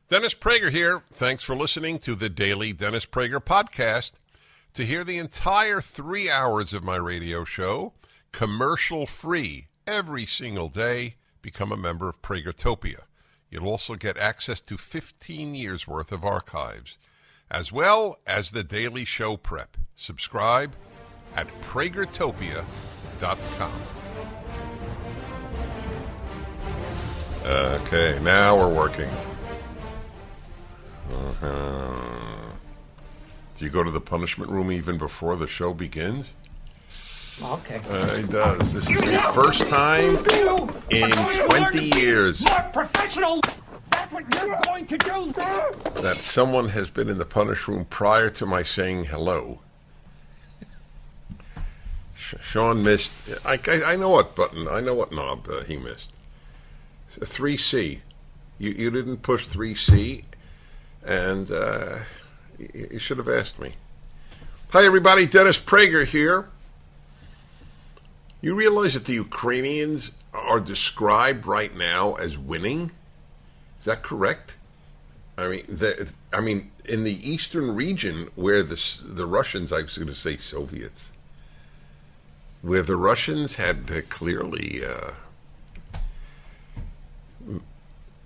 Dennis Prager here. Thanks for listening to the Daily Dennis Prager Podcast. To hear the entire 3 hours of my radio show, commercial-free, every single day, become a member of Pragertopia. You'll also get access to 15 years' worth of archives, as well as the daily show prep. Subscribe at Pragertopia.com. Okay, now we're working. Do you go to the punishment room even before the show begins? Okay. He does. This is the first time in 20 years More professional. That's what you're going to do. that someone has been in the punish room prior to my saying hello. Sean missed. I know what button. I know what knob he missed. 3C. You didn't push 3C, and you should have asked me. Hi, everybody. Dennis Prager here. You realize that the Ukrainians are described right now as winning? Is that correct? I mean, in the eastern region where the Russians, I was going to say Soviets, where the Russians had clearly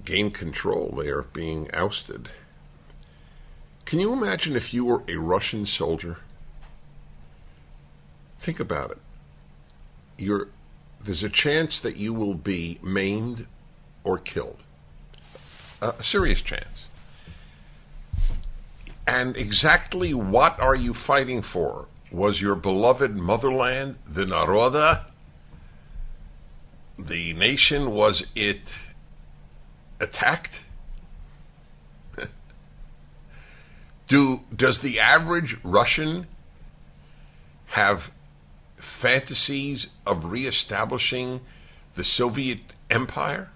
gained control, they are being ousted. Can you imagine if you were a Russian soldier? Think about it. There's a chance that you will be maimed or killed. A serious chance. And exactly what are you fighting for? Was your beloved motherland, the Naroda, the nation, was it attacked? Does the average Russian have fantasies of reestablishing the Soviet Empire?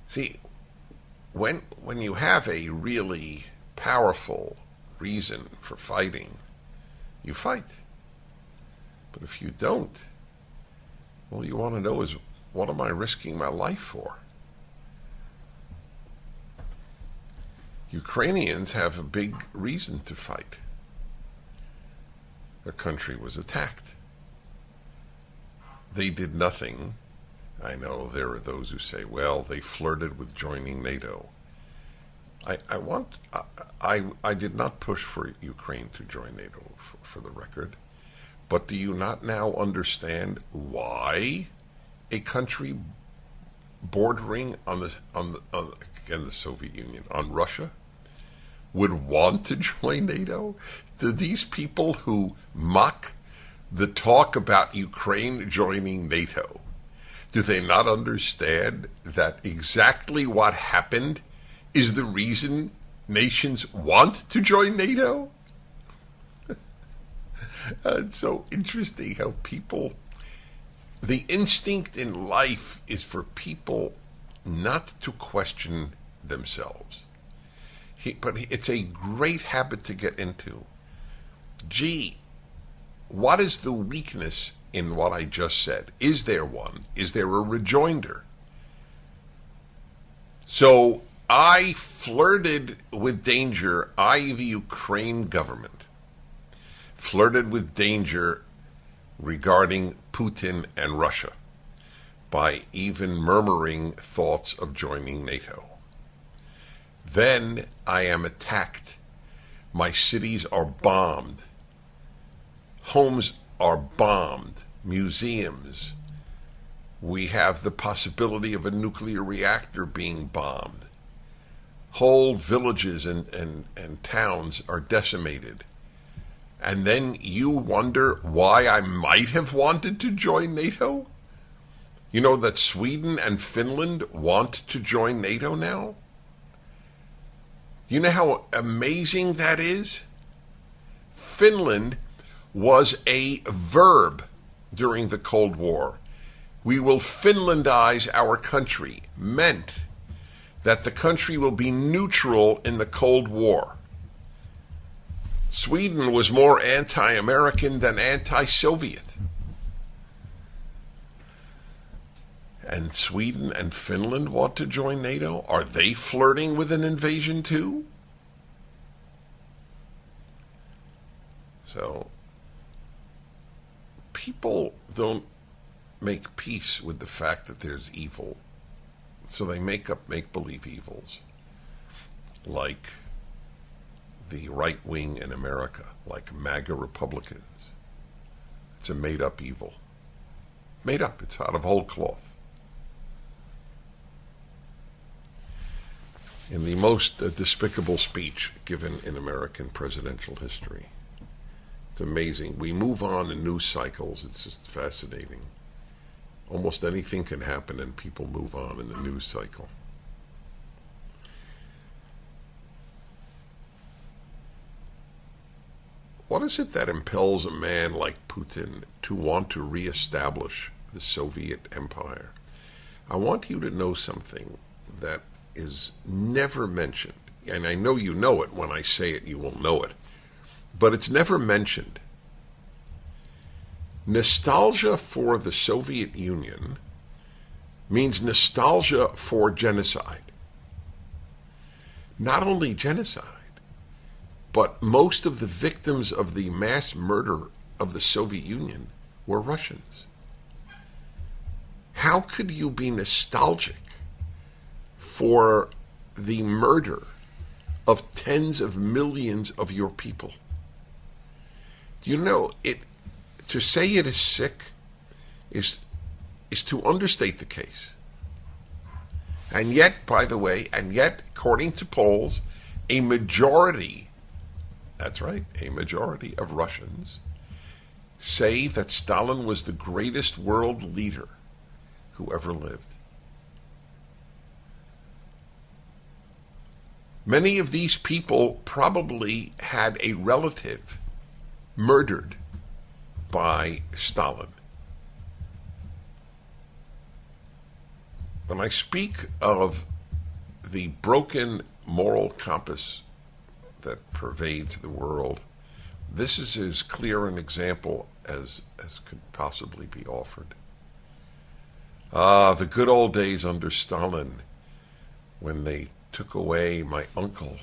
See, when you have a really powerful reason for fighting, you fight. But if you don't, all you want to know is, what am I risking my life for? Ukrainians have a big reason to fight. Their country was attacked. They did nothing. I know there are those who say, well, they flirted with joining NATO. I did not push for Ukraine to join NATO, for the record. But do you not now understand why a country bordering on the Soviet Union, on Russia, would want to join NATO? Do these people who mock the talk about Ukraine joining NATO, do they not understand that exactly what happened is the reason nations want to join NATO? It's so interesting how people... The instinct in life is for people not to question themselves. But it's a great habit to get into. Gee, what is the weakness in what I just said? Is there one? Is there a rejoinder? So I flirted with danger, the Ukraine government, flirted with danger regarding Putin and Russia by even murmuring thoughts of joining NATO. Then I am attacked. My cities are bombed. Homes are bombed. Museums. We have the possibility of a nuclear reactor being bombed. Whole villages and towns are decimated. And then you wonder why I might have wanted to join NATO? You know that Sweden and Finland want to join NATO now? You know how amazing that is? Finland was a verb during the Cold War. We will Finlandize our country meant that the country will be neutral in the Cold War. Sweden was more anti-American than anti-Soviet. And Sweden and Finland want to join NATO? Are they flirting with an invasion too? So, people don't make peace with the fact that there's evil. So they make up make-believe evils, like the right wing in America, like MAGA Republicans. It's a made-up evil. Made up. It's out of whole cloth. In the most despicable speech given in American presidential history. It's amazing. We move on in news cycles. It's just fascinating. Almost anything can happen and people move on in the news cycle. What is it that impels a man like Putin to want to reestablish the Soviet Empire? I want you to know something that is never mentioned, and I know you know it. When I say it, you will know it, but it's never mentioned. Nostalgia for the Soviet Union means nostalgia for genocide. Not only genocide, but most of the victims of the mass murder of the Soviet Union were Russians. How could you be nostalgic for the murder of tens of millions of your people? Do you know, to say it is sick is to understate the case. And yet, by the way, according to polls, a majority, that's right, a majority of Russians say that Stalin was the greatest world leader who ever lived. Many of these people probably had a relative murdered by Stalin. When I speak of the broken moral compass that pervades the world, this is as clear an example as could possibly be offered. The good old days under Stalin, when they took away my uncle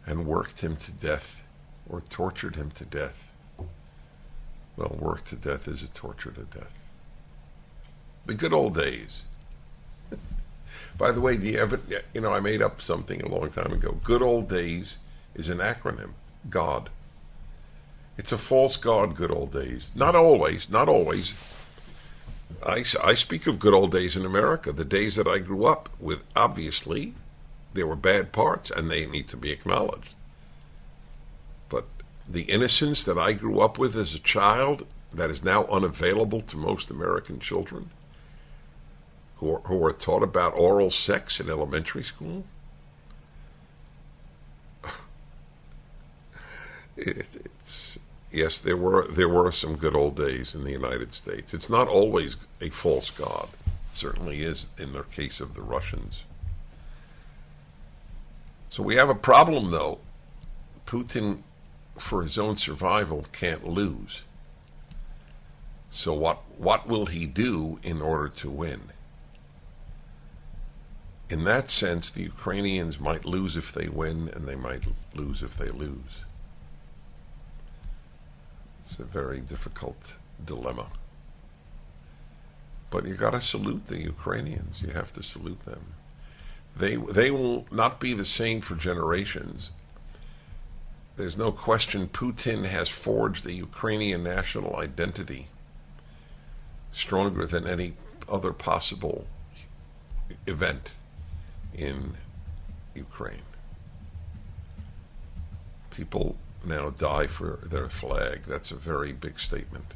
and worked him to death or tortured him to death. Well, worked to death is a torture to death. The good old days. By the way, do you ever, I made up something a long time ago. Good old days is an acronym. God. It's a false god, good old days. Not always, not always. I speak of good old days in America, the days that I grew up with. Obviously, there were bad parts, and they need to be acknowledged. But the innocence that I grew up with as a child, that is now unavailable to most American children, who are taught about oral sex in elementary school, yes, there were some good old days in the United States. It's not always a false god. It certainly is in the case of the Russians. So we have a problem, though. Putin, for his own survival, can't lose. So what will he do in order to win? In that sense, the Ukrainians might lose if they win, and they might lose if they lose. It's a very difficult dilemma. But you got to salute the Ukrainians. You have to salute them. They will not be the same for generations. There's no question Putin has forged the Ukrainian national identity stronger than any other possible event in Ukraine. People now die for their flag. That's a very big statement.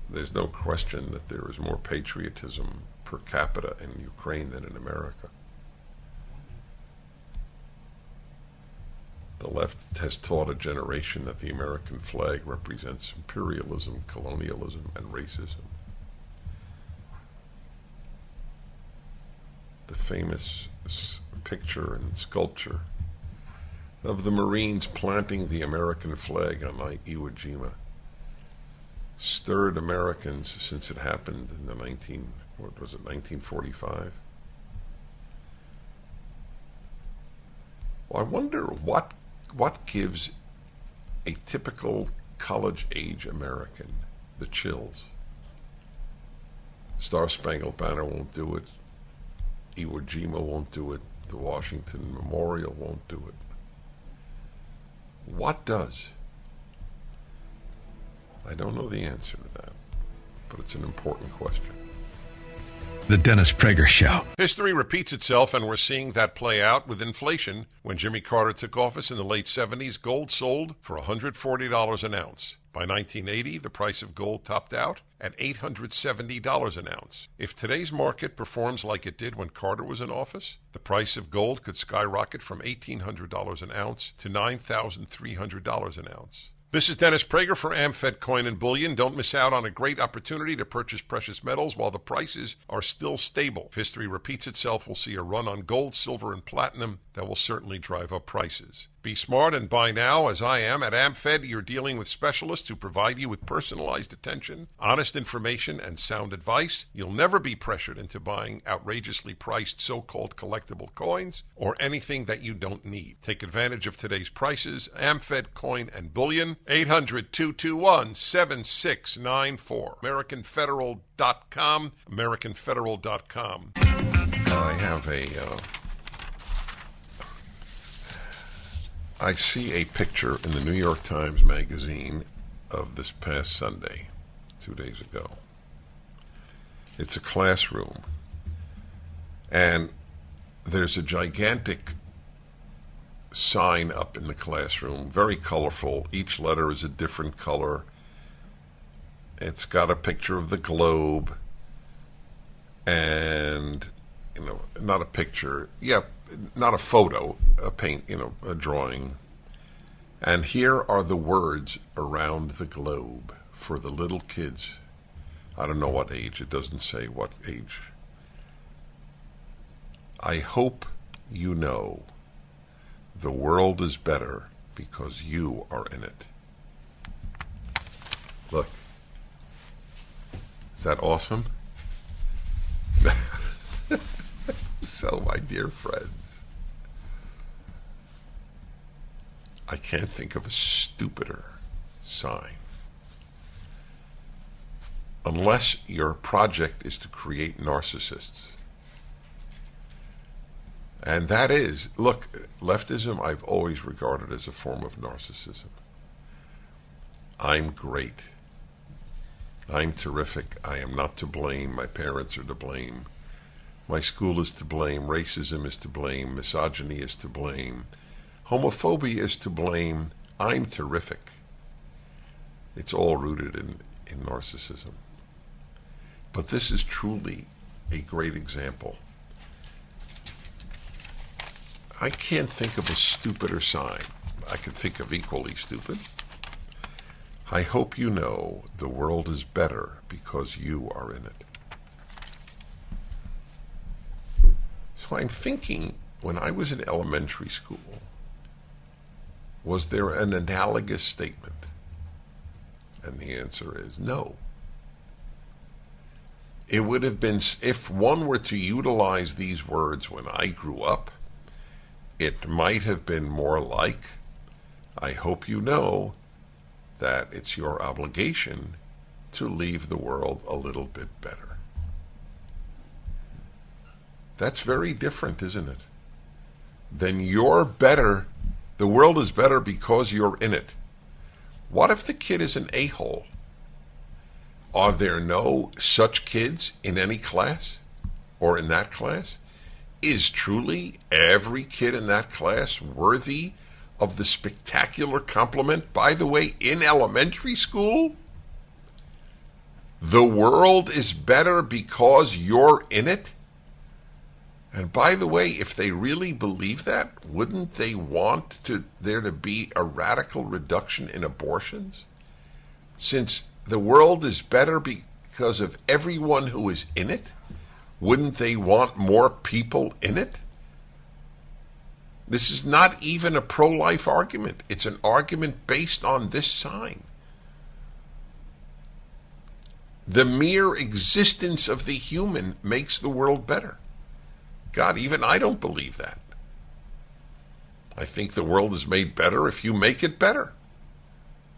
There's no question that there is more patriotism per capita in Ukraine than in America. The left has taught a generation that the American flag represents imperialism, colonialism, and racism. The famous picture and sculpture of the Marines planting the American flag on Iwo Jima stirred Americans since it happened in the 1945? Well, I wonder what gives a typical college-age American the chills. Star Spangled Banner won't do it. Iwo Jima won't do it. The Washington Memorial won't do it. What does? I don't know the answer to that, but it's an important question. The Dennis Prager Show. History repeats itself, and we're seeing that play out with inflation. When Jimmy Carter took office in the late 70s, gold sold for $140 an ounce. By 1980, the price of gold topped out at $870 an ounce. If today's market performs like it did when Carter was in office, the price of gold could skyrocket from $1,800 an ounce to $9,300 an ounce. This is Dennis Prager for AmFed Coin and Bullion. Don't miss out on a great opportunity to purchase precious metals while the prices are still stable. If history repeats itself, we'll see a run on gold, silver, and platinum that will certainly drive up prices. Be smart and buy now, as I am. At AmFed, you're dealing with specialists who provide you with personalized attention, honest information, and sound advice. You'll never be pressured into buying outrageously priced so-called collectible coins or anything that you don't need. Take advantage of today's prices. AmFed Coin and Bullion, 800-221-7694. AmericanFederal.com, AmericanFederal.com. I see a picture in the New York Times Magazine of this past Sunday, 2 days ago. It's a classroom, and there's a gigantic sign up in the classroom, very colorful. Each letter is a different color. It's got a picture of the globe, and, not a picture, not a photo, a paint, a drawing. And here are the words around the globe for the little kids. I don't know what age. It doesn't say what age. I hope you know the world is better because you are in it. Look. Is that awesome? So, my dear friends, I can't think of a stupider sign. Unless your project is to create narcissists. And that is, look, leftism I've always regarded as a form of narcissism. I'm great. I'm terrific. I am not to blame. My parents are to blame. My school is to blame. Racism is to blame. Misogyny is to blame. Homophobia is to blame. I'm terrific. It's all rooted in narcissism. But this is truly a great example. I can't think of a stupider sign. I can think of equally stupid. I hope you know the world is better because you are in it. So I'm thinking, when I was in elementary school, was there an analogous statement? And the answer is no. It would have been, if one were to utilize these words when I grew up, it might have been more like, I hope you know that it's your obligation to leave the world a little bit better. That's very different, isn't it? Then you're better, the world is better because you're in it. What if the kid is an a-hole? Are there no such kids in any class or in that class? Is truly every kid in that class worthy of the spectacular compliment? By the way, in elementary school, the world is better because you're in it? And by the way, if they really believe that, wouldn't they want there to be a radical reduction in abortions? Since the world is better because of everyone who is in it, wouldn't they want more people in it? This is not even a pro-life argument. It's an argument based on this sign. The mere existence of the human makes the world better. God, even I don't believe that. I think the world is made better if you make it better.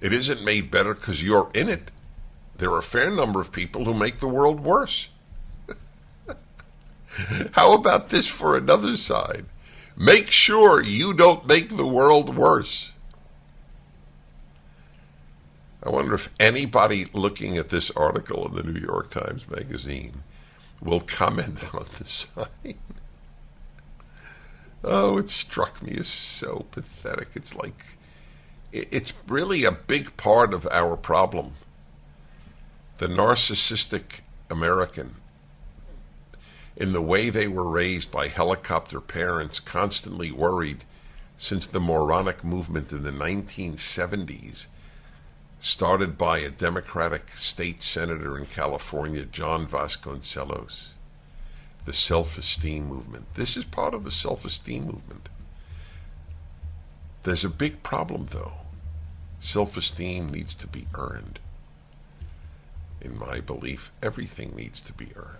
It isn't made better because you're in it. There are a fair number of people who make the world worse. How about this for another side? Make sure you don't make the world worse. I wonder if anybody looking at this article in the New York Times Magazine will comment on the sign. Oh, it struck me as so pathetic. It's like, it's really a big part of our problem. The narcissistic American, in the way they were raised by helicopter parents, constantly worried since the moronic movement in the 1970s, started by a Democratic state senator in California, John Vasconcellos. The self-esteem movement. This is part of the self-esteem movement. There's a big problem, though. Self-esteem needs to be earned. In my belief, everything needs to be earned.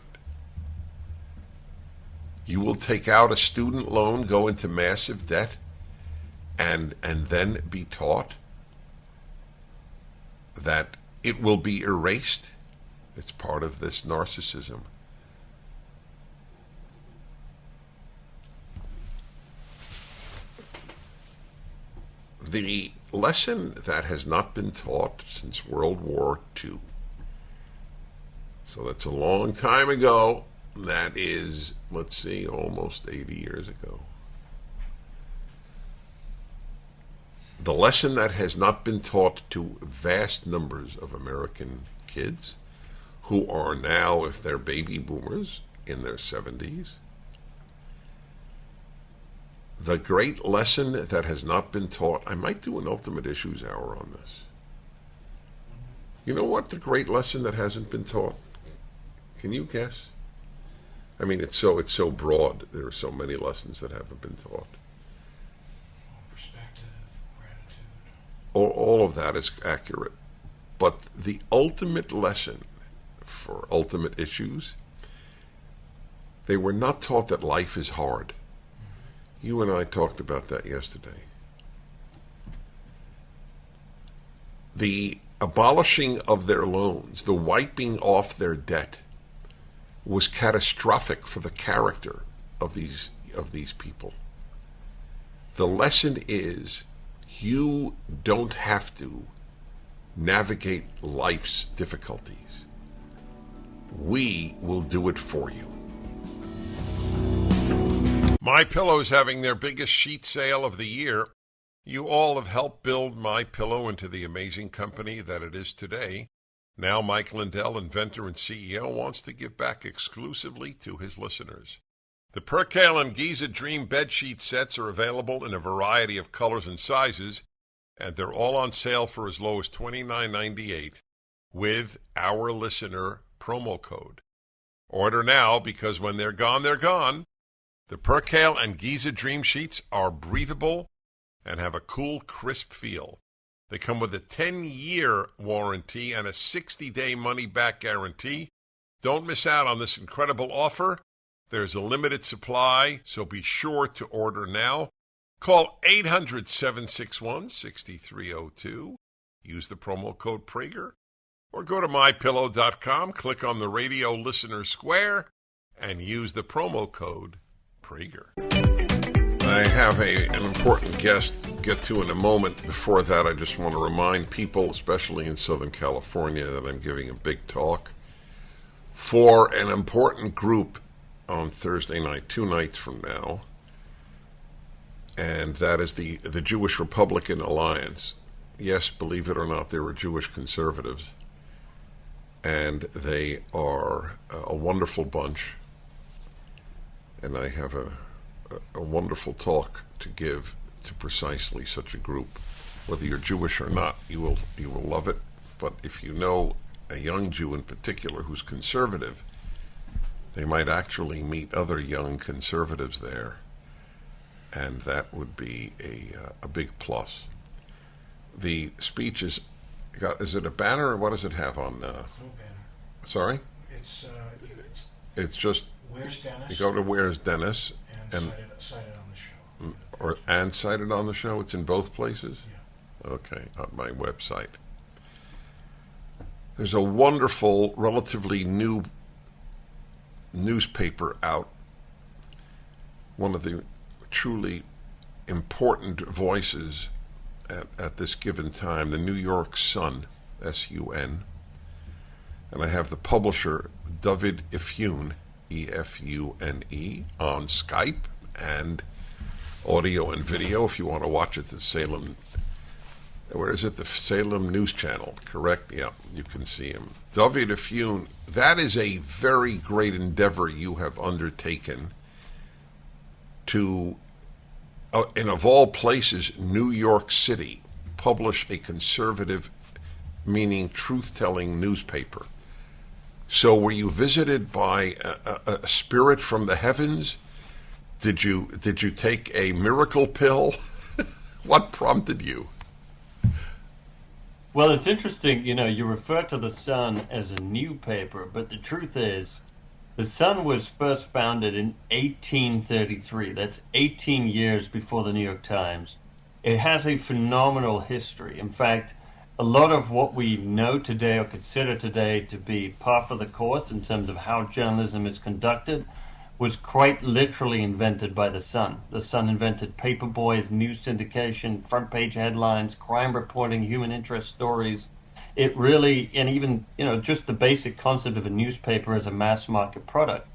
You will take out a student loan, go into massive debt, and then be taught that it will be erased. It's part of this narcissism. The lesson that has not been taught since World War II, so that's a long time ago, that is, let's see, almost 80 years ago. The lesson that has not been taught to vast numbers of American kids who are now, if they're baby boomers, in their 70s, the great lesson that has not been taught, I might do an Ultimate Issues Hour on this. You know what the great lesson that hasn't been taught? Can you guess? I mean, it's so broad. There are so many lessons that haven't been taught. Perspective, gratitude. All of that is accurate. But the ultimate lesson for ultimate issues, they were not taught that life is hard. You and I talked about that yesterday. The abolishing of their loans, the wiping off their debt, was catastrophic for the character of these people. The lesson is, you don't have to navigate life's difficulties. We will do it for you. MyPillow's having their biggest sheet sale of the year. You all have helped build MyPillow into the amazing company that it is today. Now Mike Lindell, inventor and CEO, wants to give back exclusively to his listeners. The Percale and Giza Dream bedsheet sets are available in a variety of colors and sizes, and they're all on sale for as low as $29.98 with our listener promo code. Order now, because when they're gone, they're gone. The Percale and Giza Dream Sheets are breathable and have a cool, crisp feel. They come with a 10-year warranty and a 60-day money-back guarantee. Don't miss out on this incredible offer. There's a limited supply, so be sure to order now. Call 800-761-6302. Use the promo code Prager. Or go to MyPillow.com, click on the radio listener square, and use the promo code Prager. I have an important guest to get to in a moment. Before that, I just want to remind people, especially in Southern California, that I'm giving a big talk for an important group on Thursday night, 2 nights from now, and that is the Jewish Republican Alliance. Yes, believe it or not, there are Jewish conservatives, and they are a wonderful bunch, and I have a wonderful talk to give to precisely such a group. Whether you're Jewish or not, you will love it. But if you know a young Jew in particular who's conservative, they might actually meet other young conservatives there, and that would be a big plus. The speech is it a banner, or what does it have on? No banner. Sorry? It's It's just, Where's Dennis? you go to Where's Dennis, and cited on the show. and cited on the show. It's in both places? Yeah. Okay, on my website. There's a wonderful, relatively new newspaper out, one of the truly important voices at this given time, the New York Sun, S-U-N. And I have the publisher, David Ifune, E-F-U-N-E, on Skype and audio and video if you want to watch it, the Salem, where is it? The Salem News Channel, correct? Yeah, you can see him. David Ifune, that is a very great endeavor you have undertaken to, in of all places, New York City, publish a conservative, meaning truth-telling newspaper. So were you visited by a spirit from the heavens? Did you take a miracle pill? What prompted you? Well, it's interesting, you refer to the Sun as a new paper, but the truth is, the Sun was first founded in 1833. That's 18 years before the New York Times. It has a phenomenal history. In fact, a lot of what we know today or consider today to be par for the course in terms of how journalism is conducted was quite literally invented by the Sun. The Sun invented paper boys, news syndication, front page headlines, crime reporting, human interest stories. It really, and even, just the basic concept of a newspaper as a mass market product.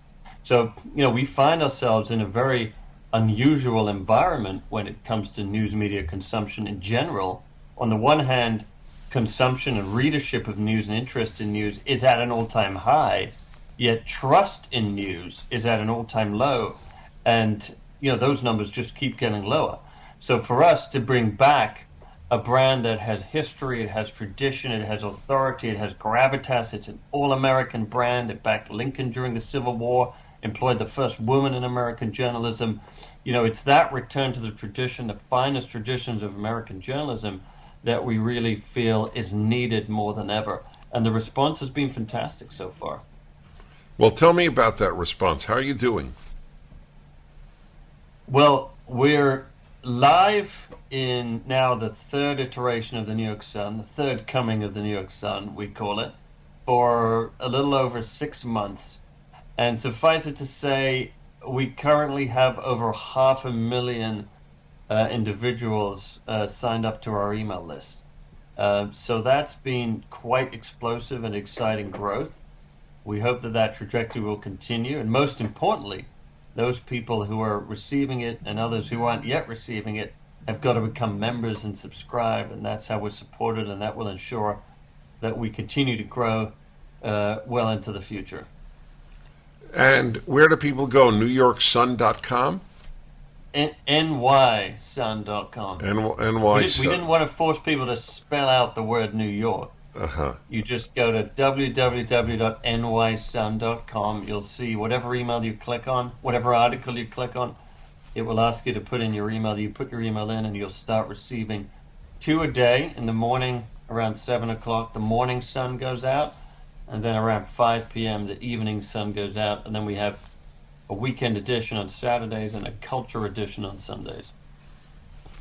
So, we find ourselves in a very unusual environment when it comes to news media consumption in general. On the one hand, consumption and readership of news and interest in news is at an all-time high, yet trust in news is at an all-time low. And, those numbers just keep getting lower. So for us to bring back a brand that has history, it has tradition, it has authority, it has gravitas, it's an all-American brand, it backed Lincoln during the Civil War, employed the first woman in American journalism. It's that return to the tradition, the finest traditions of American journalism, that we really feel is needed more than ever. And the response has been fantastic so far. Well, tell me about that response. How are you doing? Well, we're live in now the third iteration of the New York Sun, the third coming of the New York Sun, we call it, for a little over 6 months. And suffice it to say, we currently have over 500,000 individuals signed up to our email list. So that's been quite explosive and exciting growth. We hope that trajectory will continue. And most importantly, those people who are receiving it and others who aren't yet receiving it have got to become members and subscribe. And that's how we're supported, and that will ensure that we continue to grow well into the future. And where do people go? NewYorkSun.com? NYSun.com. NYSun. We didn't want to force people to spell out the word New York. Uh-huh. You just go to www.nysun.com. You'll see whatever email you click on, whatever article you click on, it will ask you to put in your email. You put your email in and you'll start receiving 2 a day. In the morning, around 7 o'clock, the morning Sun goes out. And then around 5 p.m., the evening Sun goes out. And then we have a weekend edition on Saturdays and a culture edition on Sundays.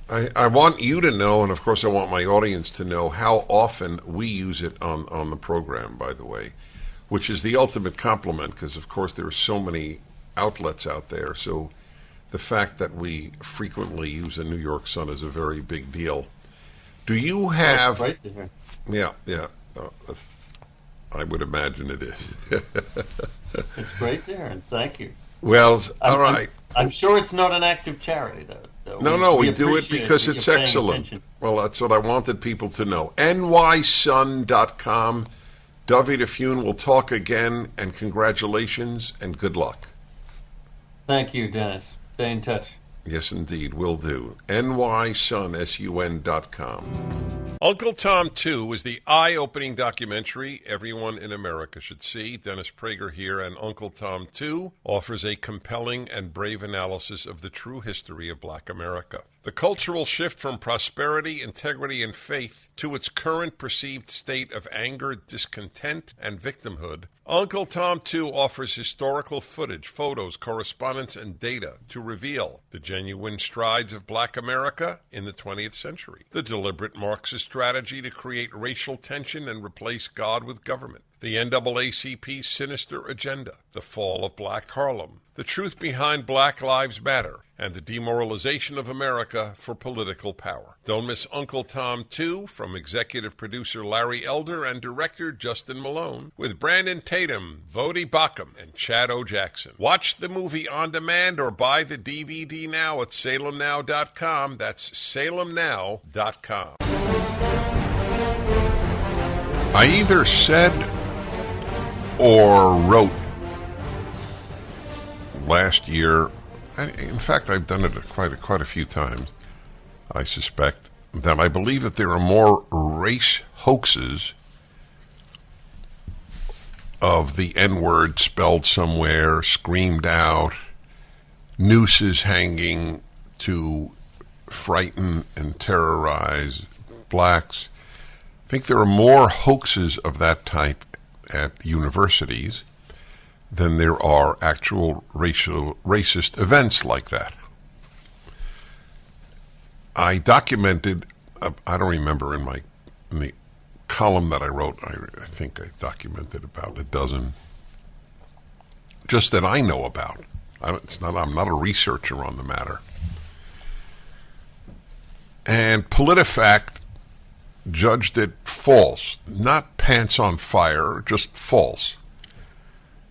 I want you to know, and of course I want my audience to know, how often we use it on the program, by the way, which is the ultimate compliment, because of course there are so many outlets out there. So the fact that we frequently use the New York Sun is a very big deal. Do you have... Right there. Yeah. I would imagine it is. It's great to hear, and thank you. Well, all right. I'm sure it's not an active charity, though. No, we do it because it's excellent. Attention. Well, that's what I wanted people to know. NYSun.com. David Ifune, we'll talk again, and congratulations and good luck. Thank you, Dennis. Stay in touch. Yes, indeed, will do. NYSun.com. Uncle Tom 2 is the eye-opening documentary everyone in America should see. Dennis Prager here, and Uncle Tom 2 offers a compelling and brave analysis of the true history of Black America. The cultural shift from prosperity, integrity, and faith to its current perceived state of anger, discontent, and victimhood, Uncle Tom 2 offers historical footage, photos, correspondence, and data to reveal the genuine strides of Black America in the 20th century, the deliberate Marxist strategy to create racial tension and replace God with government, the NAACP's sinister agenda, the fall of Black Harlem, the truth behind Black Lives Matter, and the demoralization of America for political power. Don't miss Uncle Tom 2 from executive producer Larry Elder and director Justin Malone, with Brandon Tatum, Vodi Bakum, and Chad O. Jackson. Watch the movie on demand or buy the DVD now at salemnow.com. That's salemnow.com. I either said or wrote last year, in fact, I've done it quite a few times, I suspect, that I believe that there are more race hoaxes of the N-word spelled somewhere, screamed out, nooses hanging to frighten and terrorize blacks. I think there are more hoaxes of that type at universities than there are actual racist events like that. I documented, I don't remember in the column that I wrote, I think I documented about a dozen, just that I know about. I'm not a researcher on the matter. And PolitiFact judged it false, not pants on fire, just false.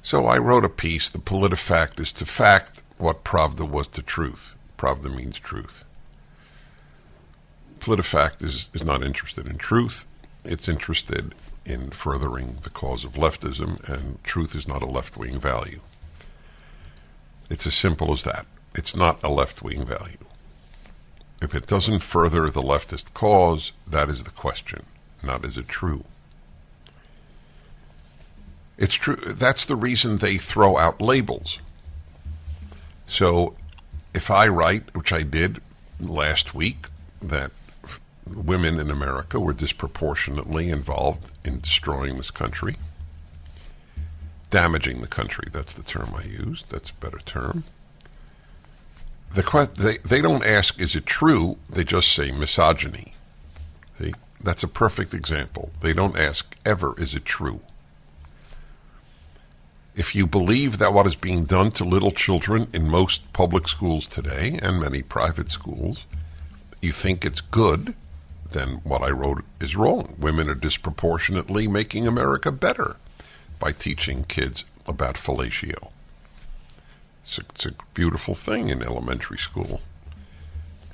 So I wrote a piece, the PolitiFact is to fact what Pravda was to truth. Pravda means truth. PolitiFact is not interested in truth. It's interested in furthering the cause of leftism, and truth is not a left-wing value. It's as simple as that. It's not a left-wing value. If it doesn't further the leftist cause, that is the question, not is it true. It's true. That's the reason they throw out labels. So if I write, which I did last week, that women in America were disproportionately involved in destroying this country, damaging the country, that's the term I used, that's a better term. They don't ask, is it true? They just say misogyny. See? That's a perfect example. They don't ask ever, is it true? If you believe that what is being done to little children in most public schools today and many private schools, you think it's good, then what I wrote is wrong. Women are disproportionately making America better by teaching kids about fellatio. It's a beautiful thing in elementary school.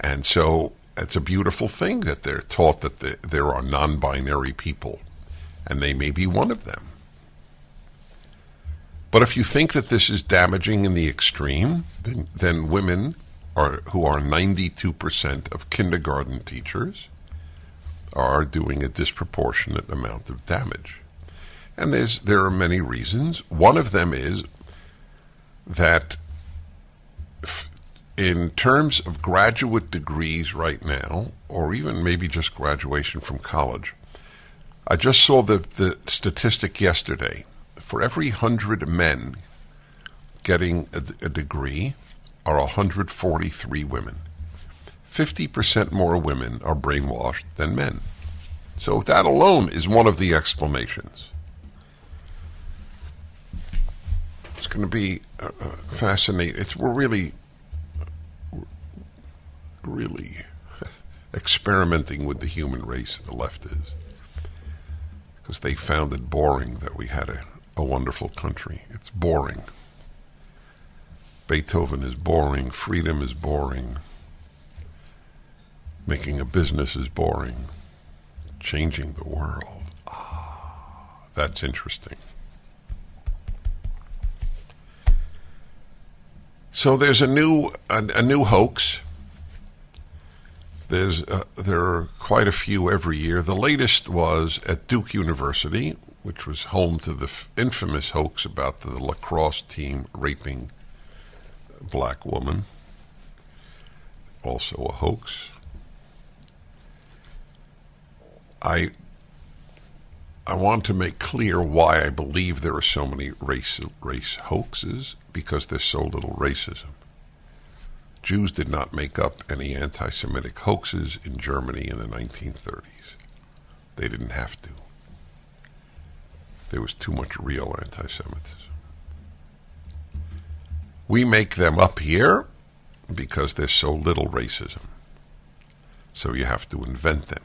And so it's a beautiful thing that they're taught that there are non-binary people, and they may be one of them. But if you think that this is damaging in the extreme, then women who are 92% of kindergarten teachers are doing a disproportionate amount of damage. And there are many reasons. One of them is that in terms of graduate degrees right now, or even maybe just graduation from college, I just saw the statistic yesterday. For every 100 men getting a degree are 143 women. 50% more women are brainwashed than men. So that alone is one of the explanations. It's going to be fascinating. We're really experimenting with the human race, the left is, because they found it boring that we had a wonderful country. It's boring. Beethoven is boring. Freedom is boring. Making a business is boring. Changing the world. That's interesting. So there's a new hoax. There are quite a few every year. The latest was at Duke University, which was home to the infamous hoax about the lacrosse team raping a black woman. also a hoax. I want to make clear why I believe there are so many race hoaxes, because there's so little racism. Jews did not make up any anti-Semitic hoaxes in Germany in the 1930s. They didn't have to. There was too much real anti-Semitism. We make them up here because there's so little racism. So you have to invent them.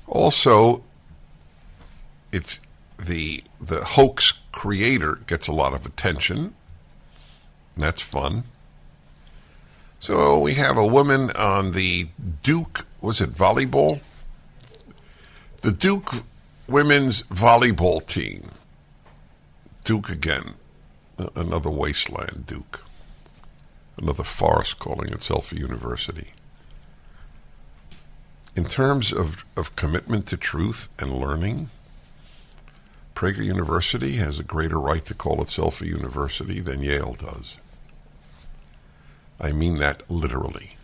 Also, it's the hoax creator gets a lot of attention. And that's fun. So we have a woman on the Duke, was it volleyball? The Duke women's volleyball team. Duke again. Another wasteland, Duke. Another farce calling itself a university. In terms of commitment to truth and learning, Prager University has a greater right to call itself a university than Yale does. I mean that literally.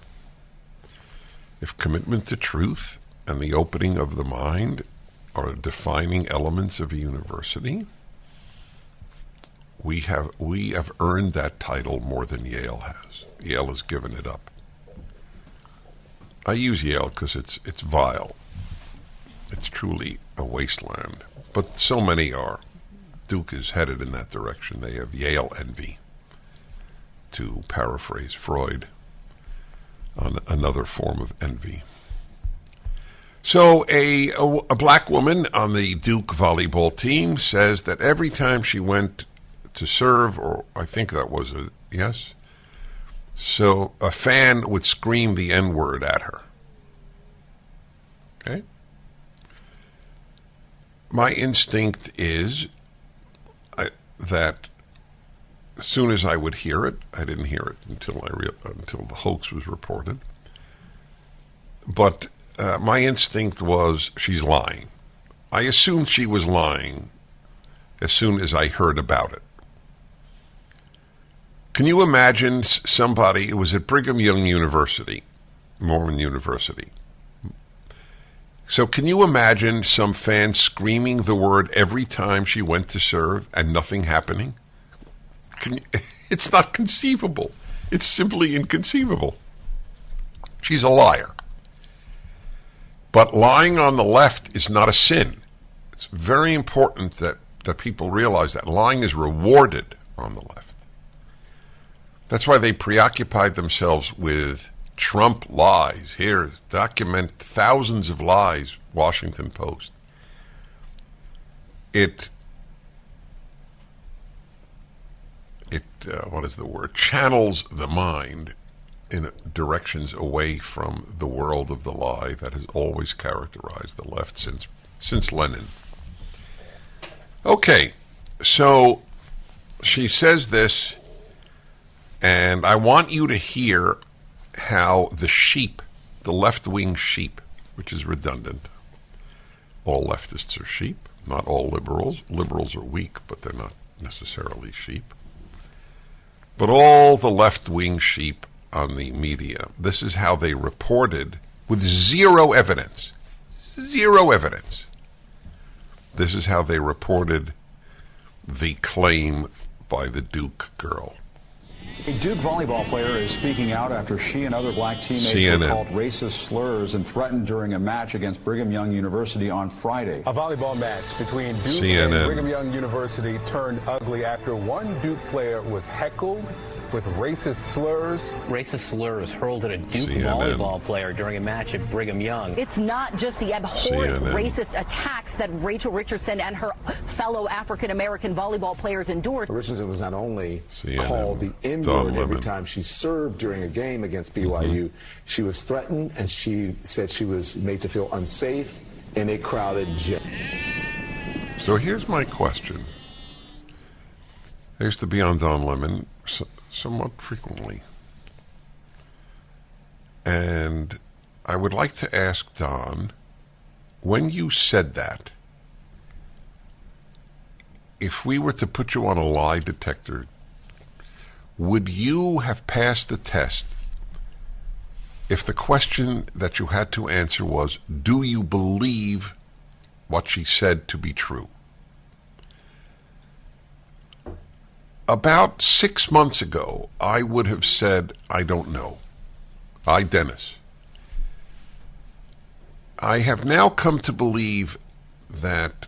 If commitment to truth and the opening of the mind are defining elements of a university, we have earned that title more than Yale has. Yale has given it up. I use Yale because it's vile. It's truly a wasteland. But so many are. Duke is headed in that direction. They have Yale envy, to paraphrase Freud, on another form of envy. So a black woman on the Duke volleyball team says that every time she went to serve, or I think that was a yes, so a fan would scream the N-word at her. Okay? My instinct is that as soon as I would hear it, I didn't hear it until the hoax was reported, but my instinct was she's lying. I assumed she was lying as soon as I heard about it. Can you imagine somebody, it was at Brigham Young University, Mormon University. So can you imagine some fan screaming the word every time she went to serve and nothing happening? It's not conceivable. It's simply inconceivable. She's a liar. But lying on the left is not a sin. It's very important that people realize that lying is rewarded on the left. That's why they preoccupied themselves with Trump lies. Here, document thousands of lies, Washington Post. What is the word? Channels the mind in directions away from the world of the lie that has always characterized the left since Lenin. Okay, so she says this, and I want you to hear how the sheep, the left-wing sheep, which is redundant. All leftists are sheep, not all liberals. Liberals are weak, but they're not necessarily sheep. But all the left-wing sheep on the media, this is how they reported with zero evidence. Zero evidence. This is how they reported the claim by the Duke girl. A Duke volleyball player is speaking out after she and other black teammates were called racist slurs and threatened during a match against Brigham Young University on Friday. A volleyball match between Duke and Brigham Young University turned ugly after one Duke player was heckled with racist slurs. Racist slurs hurled at a Duke volleyball player during a match at Brigham Young. It's not just the abhorrent racist attacks that Rachel Richardson and her fellow African-American volleyball players endured. Richardson was not only called the N-word every time she served during a game against BYU, she was threatened, and she said she was made to feel unsafe in a crowded gym. So here's my question. I used to be on Don Lemon somewhat frequently. And I would like to ask Don, when you said that, if we were to put you on a lie detector, would you have passed the test if the question that you had to answer was, do you believe what she said to be true? About 6 months ago, I would have said, I don't know. I, Dennis. I have now come to believe that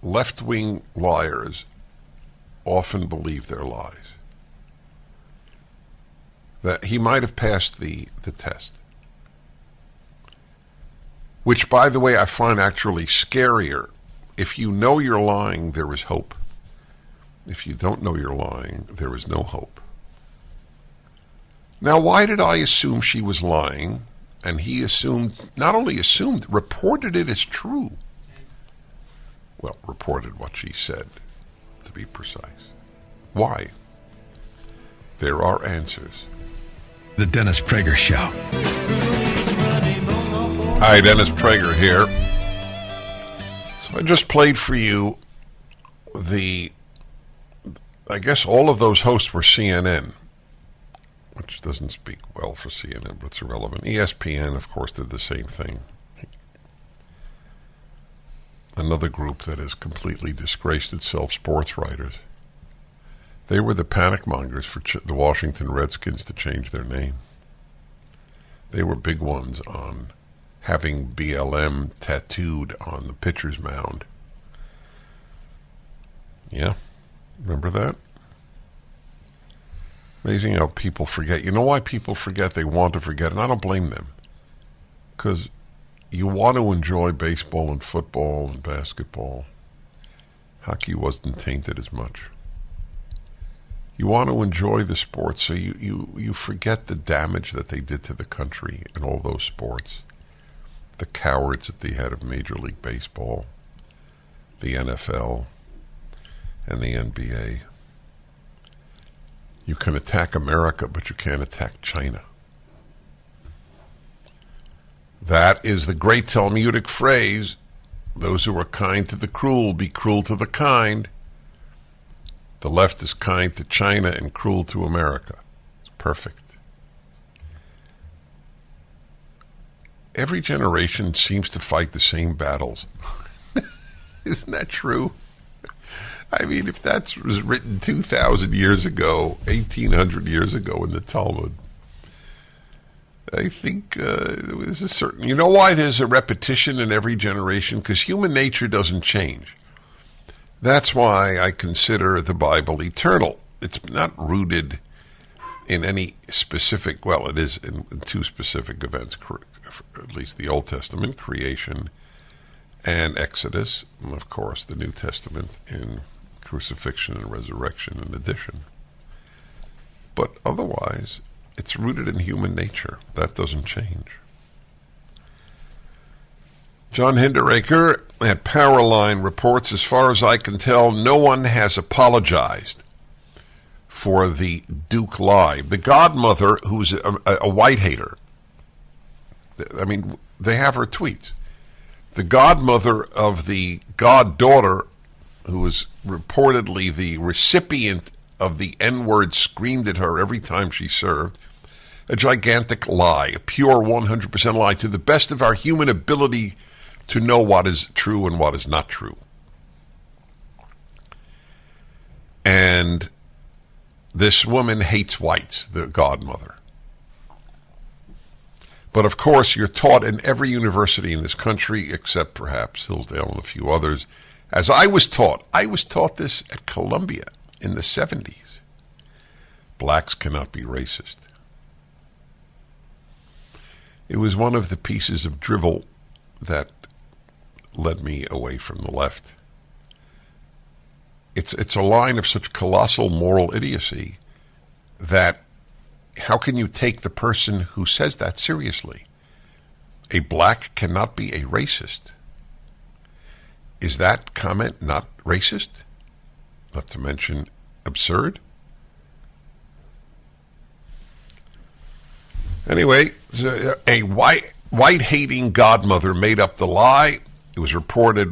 left-wing liars often believe their lies. That he might have passed the test. Which, by the way, I find actually scarier. If you know you're lying, there is hope. If you don't know you're lying, there is no hope. Now, why did I assume she was lying? And he assumed, not only assumed, reported it as true. Well, reported what she said, to be precise. Why? There are answers. The Dennis Prager Show. Hi, Dennis Prager here. So I just played for you I guess all of those hosts were CNN, which doesn't speak well for CNN, but it's irrelevant. ESPN, of course, did the same thing. Another group that has completely disgraced itself, sports writers. They were the panic mongers for the Washington Redskins to change their name. They were big ones on having BLM tattooed on the pitcher's mound. Yeah, remember that? Amazing how people forget. You know why people forget? They want to forget, and I don't blame them. Because you want to enjoy baseball and football and basketball. Hockey wasn't tainted as much. You want to enjoy the sports, so you forget the damage that they did to the country in all those sports. The cowards at the head of Major League Baseball, the NFL, and the NBA. You can attack America, but you can't attack China. That is the great Talmudic phrase, those who are kind to the cruel be cruel to the kind. The left is kind to China and cruel to America. It's perfect. Every generation seems to fight the same battles. Isn't that true? I mean, if that was written 2,000 years ago, 1,800 years ago in the Talmud, I think there was a certain... You know why there's a repetition in every generation? Because human nature doesn't change. That's why I consider the Bible eternal. It's not rooted in any specific... Well, it is in two specific events, at least the Old Testament, creation and Exodus, and of course the New Testament in crucifixion and resurrection in addition. But otherwise, it's rooted in human nature. That doesn't change. John Hinderaker at Powerline reports, as far as I can tell, no one has apologized for the Duke lie. The godmother, who's a white hater, I mean, they have her tweets. The godmother of the goddaughter, who was reportedly the recipient of the N-word screamed at her every time she served, a gigantic lie, a pure 100% lie, to the best of our human ability to know what is true and what is not true. And this woman hates whites, the godmother. But of course, you're taught in every university in this country, except perhaps Hillsdale and a few others, as I was taught this at Columbia in the 70s. Blacks cannot be racist. It was one of the pieces of drivel that led me away from the left. It's a line of such colossal moral idiocy that how can you take the person who says that seriously? A black cannot be a racist. Is that comment not racist? Not to mention absurd? Anyway, a white-hating godmother made up the lie. It was reported,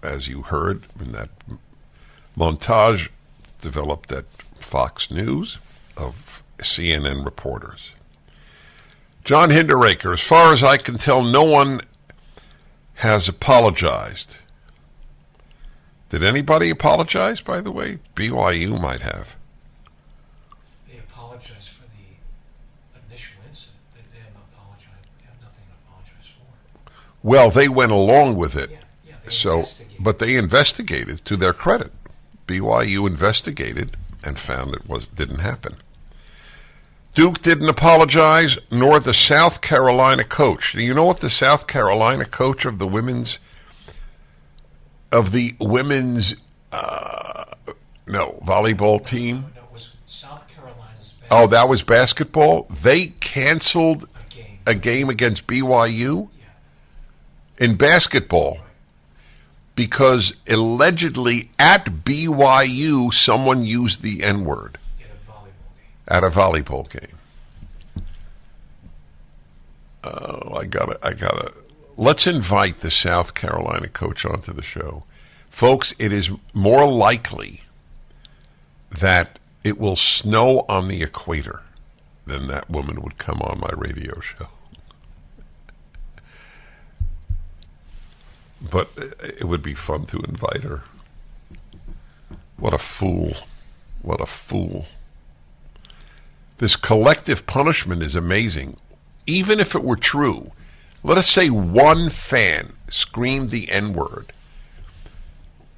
as you heard, in that montage developed at Fox News of CNN reporters. John Hinderaker, as far as I can tell, no one has apologized. Did anybody apologize, by the way? BYU might have. They apologized for the initial incident. They have apologized. They have nothing to apologize for. Well, they went along with it. Yeah, but they investigated, to their credit. BYU investigated and found it didn't happen. Duke didn't apologize, nor the South Carolina coach. Do you know what the South Carolina coach of the women's volleyball team? No, it was South Carolina's basketball. Oh, that was basketball? They canceled a game against BYU in basketball because allegedly at BYU someone used the N-word at a volleyball game. Oh, I gotta. Let's invite the South Carolina coach onto the show. Folks, it is more likely that it will snow on the equator than that woman would come on my radio show. But it would be fun to invite her. What a fool. What a fool. This collective punishment is amazing. Even if it were true, let us say one fan screamed the N-word.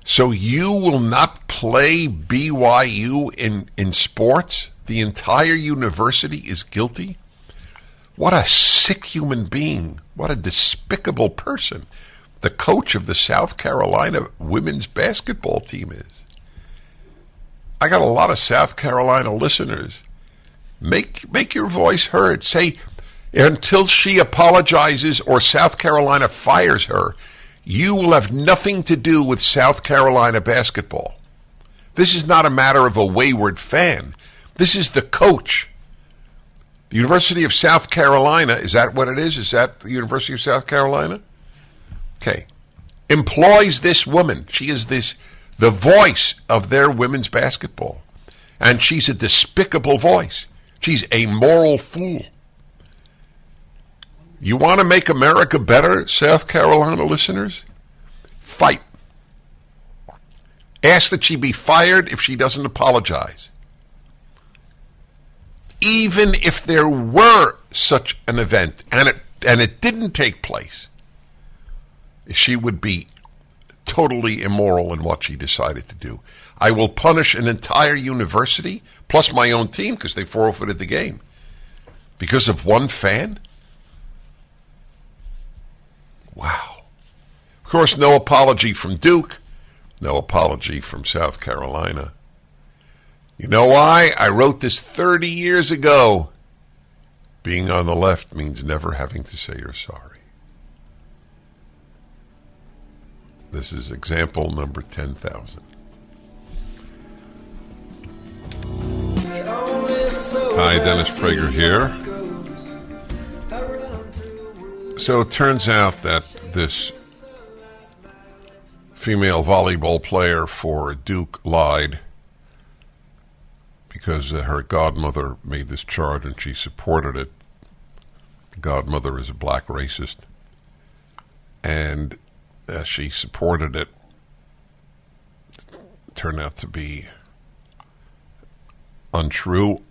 So you will not play BYU in sports? The entire university is guilty? What a sick human being. What a despicable person the coach of the South Carolina women's basketball team is. I got a lot of South Carolina listeners. Make your voice heard. Say, until she apologizes or South Carolina fires her, you will have nothing to do with South Carolina basketball. This is not a matter of a wayward fan. This is the coach. The University of South Carolina, is that what it is? Is that the University of South Carolina? Okay. Employs this woman. She is the voice of their women's basketball. And she's a despicable voice. She's a moral fool. You want to make America better, South Carolina listeners? Fight. Ask that she be fired if she doesn't apologize. Even if there were such an event and it didn't take place, she would be totally immoral in what she decided to do. I will punish an entire university, plus my own team, because they forfeited the game. Because of one fan? Wow. Of course, no apology from Duke. No apology from South Carolina. You know why? I wrote this 30 years ago. Being on the left means never having to say you're sorry. This is example number 10,000. Hi, Dennis Prager here. So it turns out that this female volleyball player for Duke lied because her godmother made this charge and she supported it. The godmother is a black racist. And she supported it. It turned out to be untrue.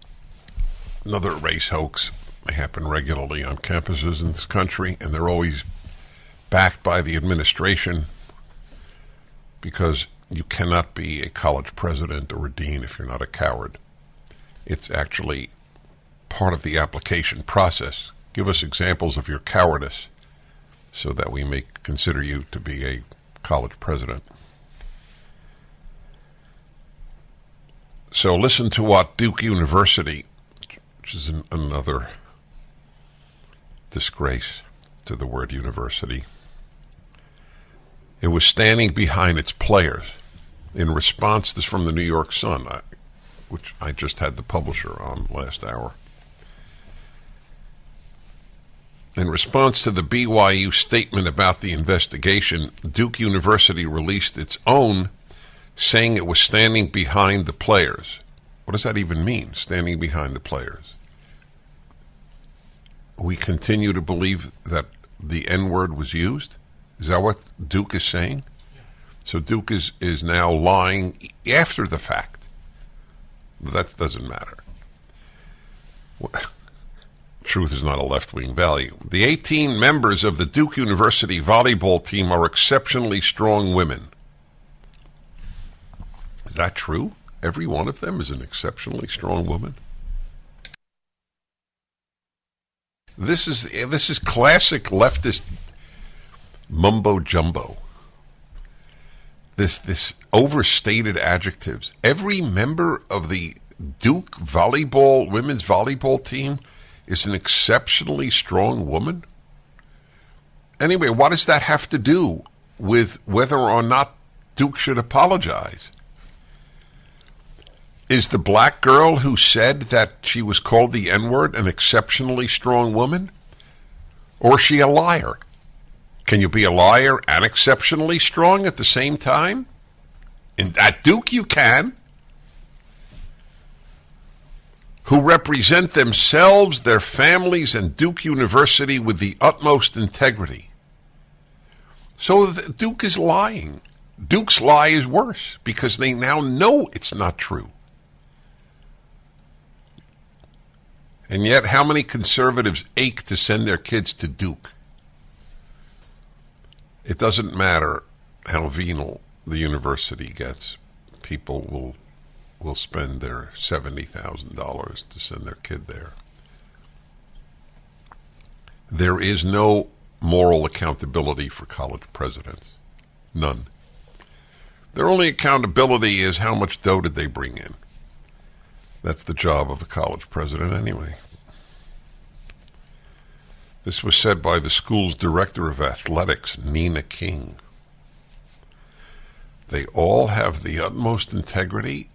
Another race hoax. They happen regularly on campuses in this country, and they're always backed by the administration because you cannot be a college president or a dean if you're not a coward. It's actually part of the application process. Give us examples of your cowardice so that we may consider you to be a college president. So listen to what Duke University, which is another disgrace to the word university, it was standing behind its players in response. This is from the New York Sun, which I just had the publisher on last hour. In response to the BYU statement about the investigation, Duke University released its own, saying it was standing behind the players. What does that even mean, standing behind the players? we continue to believe that the N-word was used? Is that what Duke is saying? Yeah. So Duke is now lying after the fact. That doesn't matter. Truth is not a left-wing value. The 18 members of the Duke University volleyball team are exceptionally strong women. Is that true? Every one of them is an exceptionally strong woman? This is classic leftist mumbo jumbo. This overstated adjectives. Every member of the Duke women's volleyball team is an exceptionally strong woman? Anyway, what does that have to do with whether or not Duke should apologize? Is the black girl who said that she was called the N-word an exceptionally strong woman? Or is she a liar? Can you be a liar and exceptionally strong at the same time? At Duke you can. Who represent themselves, their families, and Duke University with the utmost integrity. So Duke is lying. Duke's lie is worse because they now know it's not true. And yet, how many conservatives ache to send their kids to Duke? It doesn't matter how venal the university gets. People will spend their $70,000 to send their kid there. There is no moral accountability for college presidents. None. Their only accountability is how much dough did they bring in. That's the job of a college president anyway. This was said by the school's director of athletics, Nina King. They all have the utmost integrity.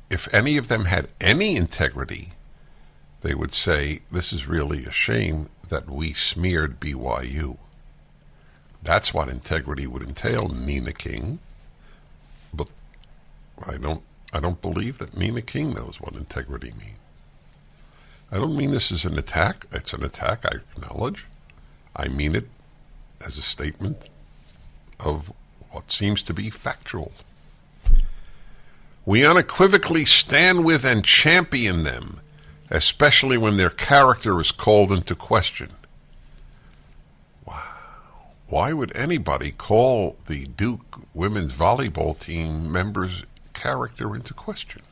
If any of them had any integrity, they would say, this is really a shame that we smeared BYU. That's what integrity would entail, Nina King. But I don't believe that Nina King knows what integrity means. I don't mean this as an attack. It's an attack, I acknowledge. I mean it as a statement of what seems to be factual. We unequivocally stand with and champion them, especially when their character is called into question. Wow. Why would anybody call the Duke women's volleyball team members' character into question?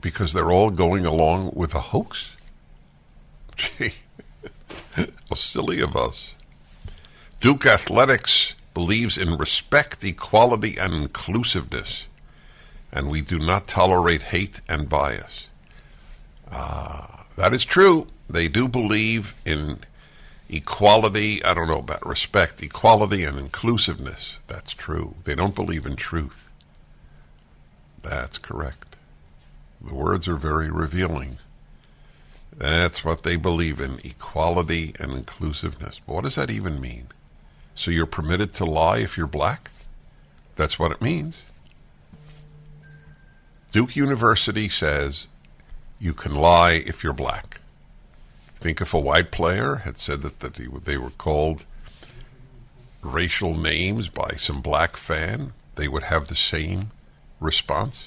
Because they're all going along with a hoax? Gee, how silly of us. Duke Athletics believes in respect, equality, and inclusiveness, and we do not tolerate hate and bias. That is true. They do believe in equality. I don't know about respect, equality, and inclusiveness. That's true. They don't believe in truth. That's correct. The words are very revealing. That's what they believe in, equality and inclusiveness. But what does that even mean? So you're permitted to lie if you're black? That's what it means. Duke University says you can lie if you're black. Think if a white player had said that they were called racial names by some black fan, they would have the same response?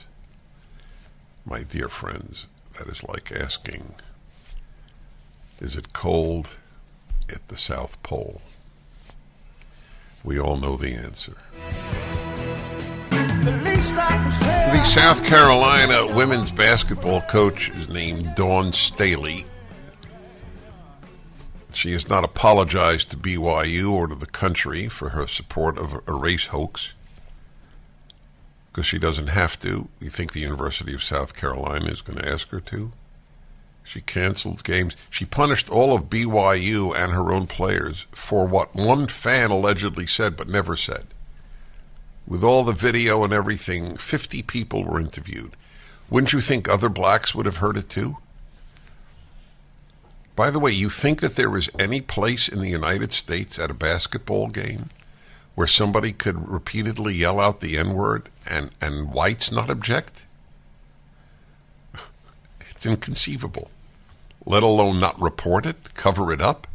My dear friends, that is like asking, is it cold at the South Pole? We all know the answer. The South Carolina women's basketball coach is named Dawn Staley. She has not apologized to BYU or to the country for her support of a race hoax, because she doesn't have to. You think the University of South Carolina is going to ask her to? She canceled games. She punished all of BYU and her own players for what one fan allegedly said but never said. With all the video and everything, 50 people were interviewed. Wouldn't you think other blacks would have heard it too? By the way, you think that there is any place in the United States at a basketball game where somebody could repeatedly yell out the N-word and whites not object? It's inconceivable. let alone not report it, cover it up?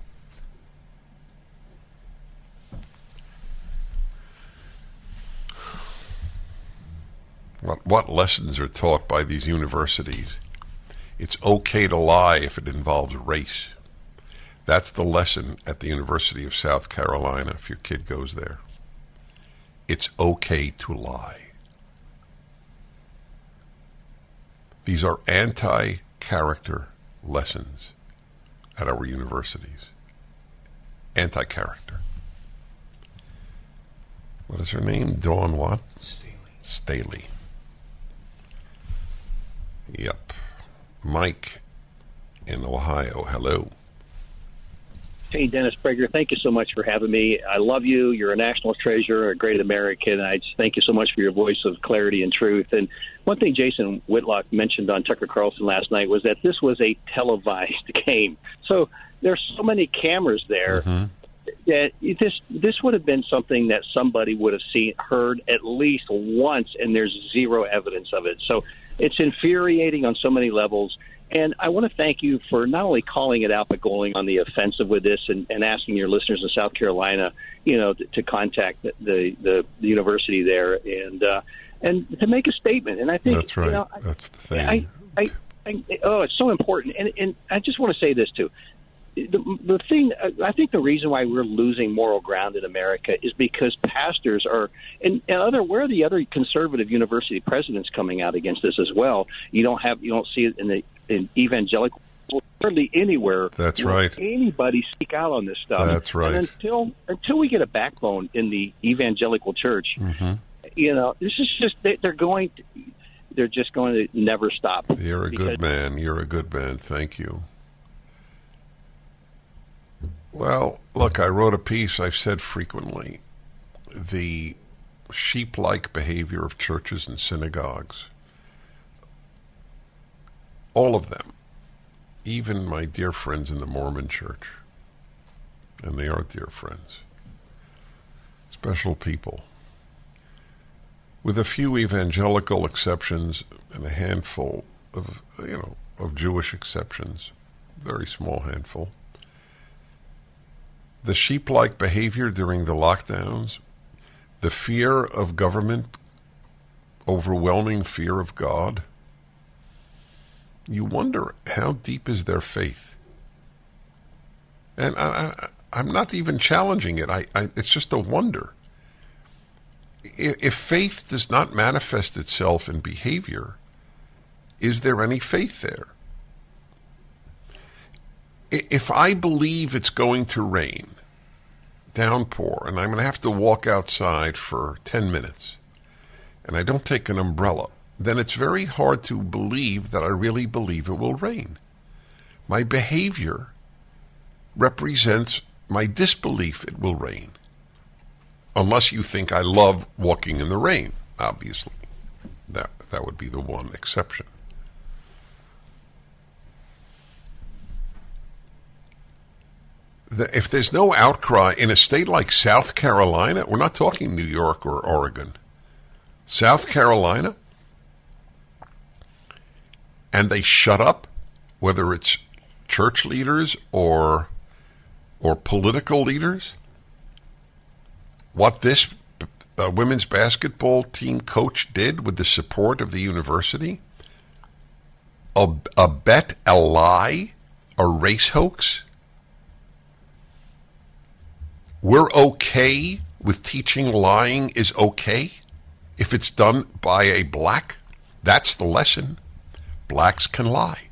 What lessons are taught by these universities? It's okay to lie if it involves race. That's the lesson at the University of South Carolina if your kid goes there. It's okay to lie. These are anti-character lessons at our universities. Anti-character. What is her name? Dawn what? Staley. Yep. Mike in Ohio. Hello. Hey, Dennis Prager, thank you so much for having me. I love you. You're a national treasure, a great American. I just thank you so much for your voice of clarity and truth. And one thing Jason Whitlock mentioned on Tucker Carlson last night was that this was a televised game. So there's so many cameras there that this would have been something that somebody would have heard at least once, and there's zero evidence of it. So it's infuriating on so many levels. And I want to thank you for not only calling it out, but going on the offensive with this and asking your listeners in South Carolina, to contact the university there and to make a statement. And I think that's right. That's the thing. It's so important. And I just want to say this too. The thing, I think the reason why we're losing moral ground in America is because pastors are, where are the other conservative university presidents coming out against this as well? You don't see it in evangelical, hardly anywhere. That's right. Anybody speak out on this stuff. That's right. And until we get a backbone in the evangelical church, this is just they're just going to never stop. You're a good man. You're a good man. Thank you. Well, look, I wrote a piece. I've said frequently the sheep-like behavior of churches and synagogues. All of them, even my dear friends in the Mormon Church, and they are dear friends, special people, with a few evangelical exceptions and a handful of Jewish exceptions, very small handful. The sheep-like behavior during the lockdowns, the fear of government, overwhelming fear of God. You wonder how deep is their faith. And I'm not even challenging it. It's just a wonder. If faith does not manifest itself in behavior, is there any faith there? If I believe it's going to rain, downpour, and I'm going to have to walk outside for 10 minutes, and I don't take an umbrella, then it's very hard to believe that I really believe it will rain. My behavior represents my disbelief it will rain. Unless you think I love walking in the rain, obviously. That would be the one exception. If there's no outcry in a state like South Carolina, we're not talking New York or Oregon, South Carolina, and they shut up, whether it's church leaders or political leaders, what this women's basketball team coach did with the support of the university, a bet, a lie, a race hoax. We're okay with teaching lying is okay if it's done by a black. That's the lesson. Blacks can lie.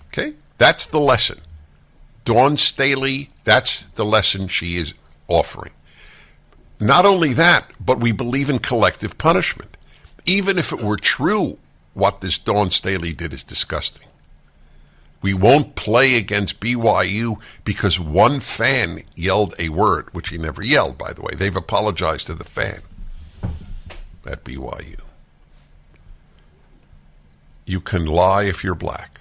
Okay? That's the lesson. Dawn Staley, that's the lesson she is offering. Not only that, but we believe in collective punishment. Even if it were true, what this Dawn Staley did is disgusting. We won't play against BYU because one fan yelled a word, which he never yelled, by the way. They've apologized to the fan at BYU. You can lie if you're black.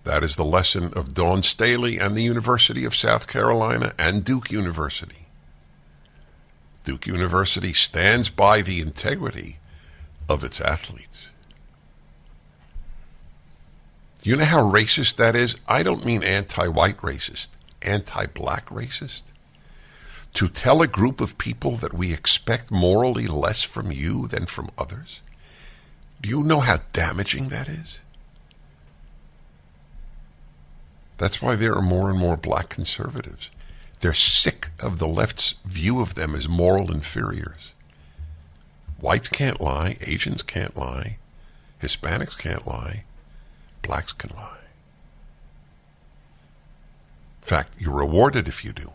That is the lesson of Dawn Staley and the University of South Carolina and Duke University. Duke University stands by the integrity of its athletes. Do you know how racist that is? I don't mean anti-white racist, anti-black racist. To tell a group of people that we expect morally less from you than from others? Do you know how damaging that is? That's why there are more and more black conservatives. They're sick of the left's view of them as moral inferiors. Whites can't lie, Asians can't lie, Hispanics can't lie, blacks can lie. In fact, you're rewarded if you do.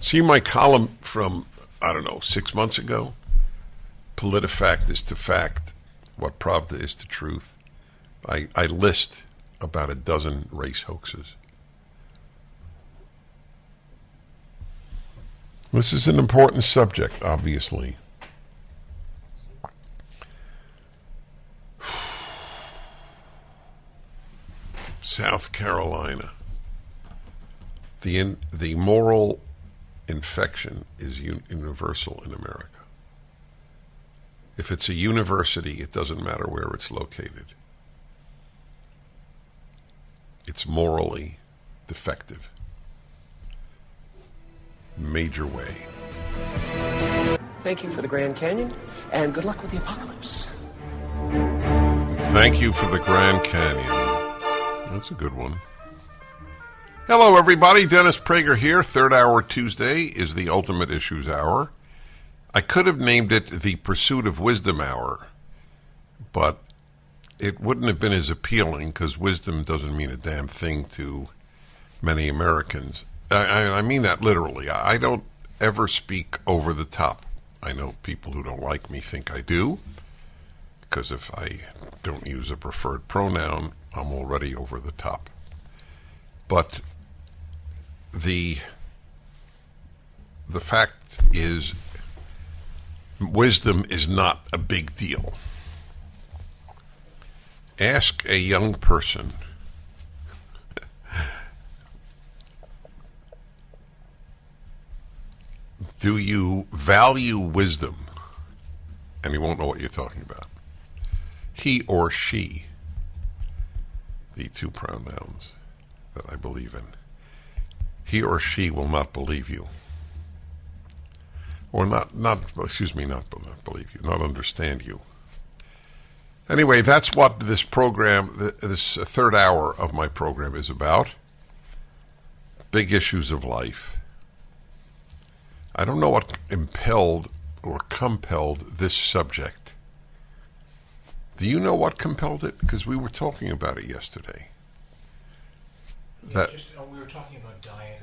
See my column from, 6 months ago? PolitiFact is to fact what Pravda is to truth. I list about a dozen race hoaxes. This is an important subject, obviously. South Carolina. The moral infection is universal in America. If it's a university, it doesn't matter where it's located. It's morally defective. Major way. Thank you for the Grand Canyon, and good luck with the apocalypse. Thank you for the Grand Canyon. That's a good one. Hello, everybody. Dennis Prager here. Third Hour Tuesday is the Ultimate Issues Hour. I could have named it the Pursuit of Wisdom Hour, but it wouldn't have been as appealing because wisdom doesn't mean a damn thing to many Americans. I mean that literally. I don't ever speak over the top. I know people who don't like me think I do, because if I don't use a preferred pronoun, I'm already over the top. But the fact is, wisdom is not a big deal. Ask a young person, do you value wisdom? And he won't know what you're talking about. He or she, the two pronouns that I believe in, he or she will not believe you. Or not believe you, not understand you. Anyway, that's what this program, this third hour of my program is about. Big issues of life. I don't know what impelled or compelled this subject. Do you know what compelled it? Because we were talking about it yesterday. Yeah, we were talking about diet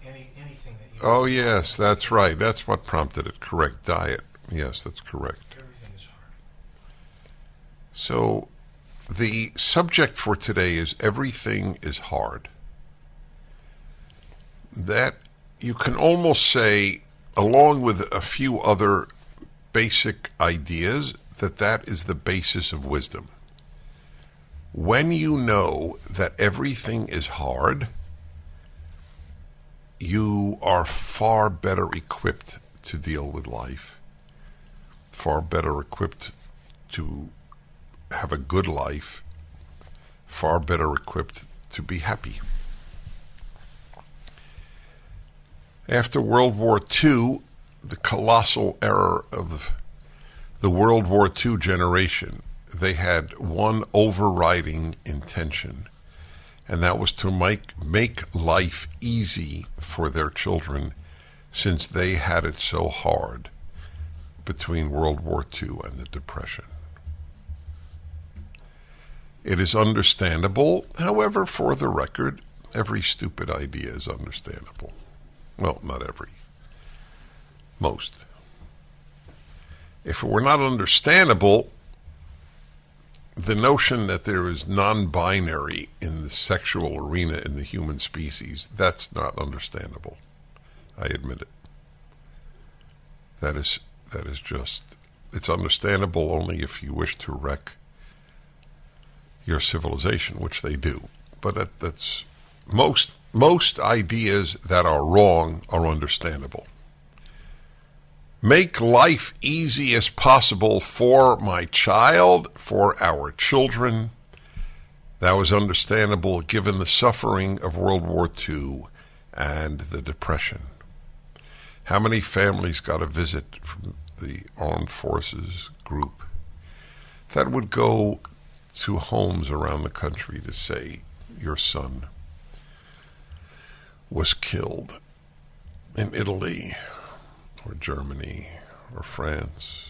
and anything that you... Oh, yes, that's right. That's what prompted it. Correct. Diet. Yes, that's correct. Everything is hard. So the subject for today is everything is hard. That you can almost say, along with a few other basic ideas, that is the basis of wisdom. When you know that everything is hard, you are far better equipped to deal with life, far better equipped to have a good life, far better equipped to be happy. After World War II, the colossal error of the World War II generation, they had one overriding intention, and that was to make life easy for their children, since they had it so hard between World War II and the Depression. It is understandable, however, for the record, every stupid idea is understandable. Well, not every. Most. If it were not understandable, the notion that there is non-binary in the sexual arena in the human species, that's not understandable. I admit it. That is just, it's understandable only if you wish to wreck your civilization, which they do. But that's most ideas that are wrong are understandable. Make life easy as possible for my child, for our children. That was understandable given the suffering of World War II and the Depression. How many families got a visit from the Armed Forces group that would go to homes around the country to say, your son was killed in Italy or Germany or France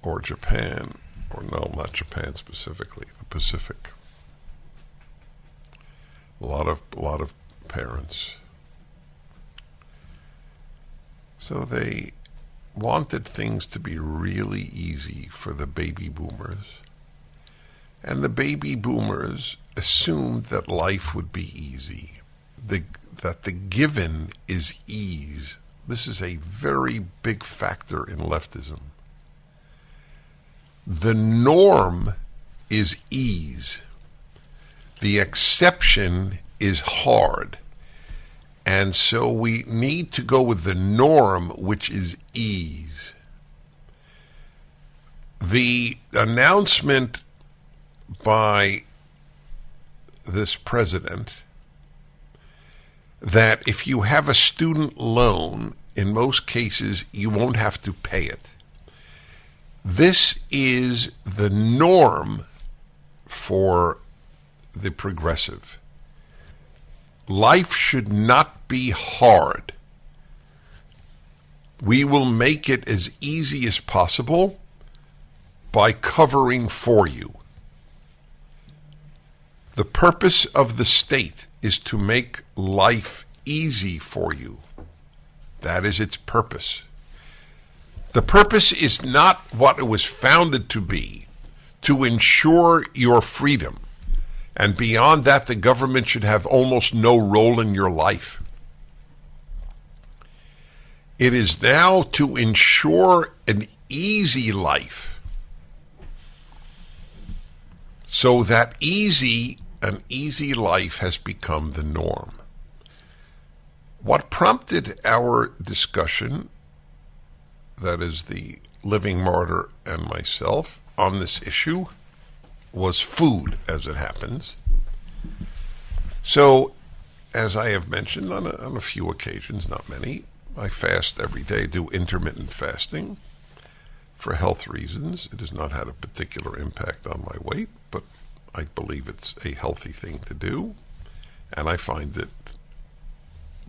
or Japan, or no, not Japan specifically, the Pacific. A lot of parents. So they wanted things to be really easy for the baby boomers. And the baby boomers assumed that life would be easy, that the given is ease. This is a very big factor in leftism. The norm is ease. The exception is hard. And so we need to go with the norm, which is ease. The announcement by this president that if you have a student loan, in most cases, you won't have to pay it. This is the norm for the progressive. Life should not be hard. We will make it as easy as possible by covering for you. The purpose of the state is to make life easy for you. That is its purpose. The purpose is not what it was founded to be, to ensure your freedom. And beyond that, the government should have almost no role in your life. It is now to ensure an easy life. So that an easy life has become the norm. What prompted our discussion, that is the living martyr and myself, on this issue, was food, as it happens. So, as I have mentioned on a few occasions, not many, I fast every day, do intermittent fasting for health reasons. It has not had a particular impact on my weight, but I believe it's a healthy thing to do, and I find it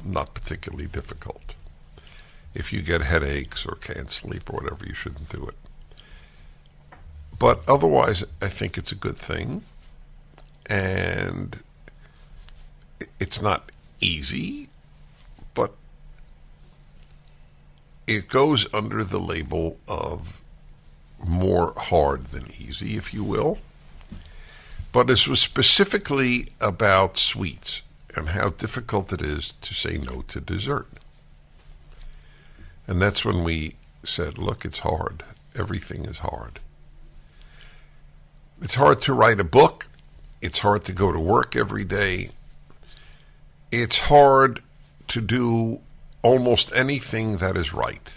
not particularly difficult. If you get headaches or can't sleep or whatever, you shouldn't do it. But otherwise, I think it's a good thing, and it's not easy, but it goes under the label of more hard than easy, if you will. But this was specifically about sweets and how difficult it is to say no to dessert. And that's when we said, look, it's hard. Everything is hard. It's hard to write a book. It's hard to go to work every day. It's hard to do almost anything that is right.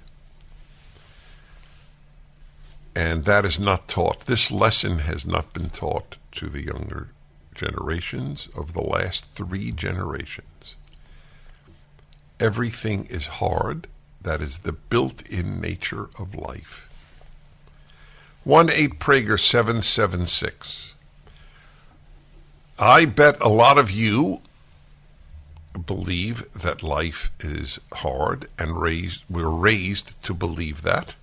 And that is not taught. This lesson has not been taught to the younger generations of the last 3 generations. Everything is hard. That is the built-in nature of life. 1-8-Prager-776. I bet a lot of you believe that life is hard, and we're raised to believe that,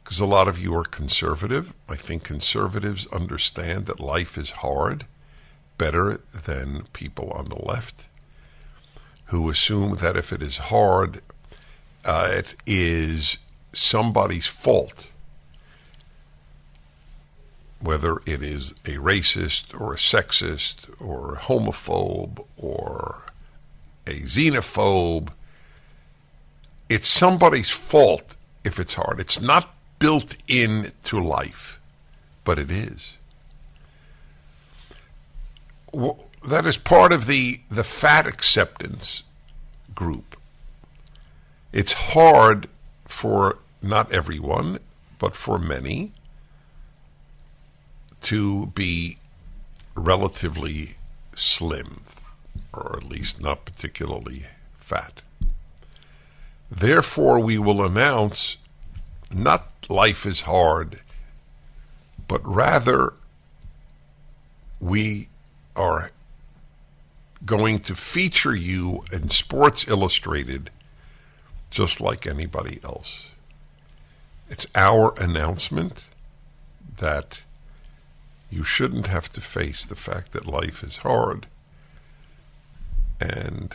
because a lot of you are conservative. I think conservatives understand that life is hard better than people on the left, who assume that if it is hard, it is somebody's fault. Whether it is a racist or a sexist or a homophobe or a xenophobe, it's somebody's fault if it's hard. It's not built into life, but it is. That is part of the fat acceptance group. It's hard for not everyone, but for many, to be relatively slim, or at least not particularly fat. Therefore, we will announce not life is hard, but rather we are going to feature you in Sports Illustrated just like anybody else. It's our announcement that you shouldn't have to face the fact that life is hard and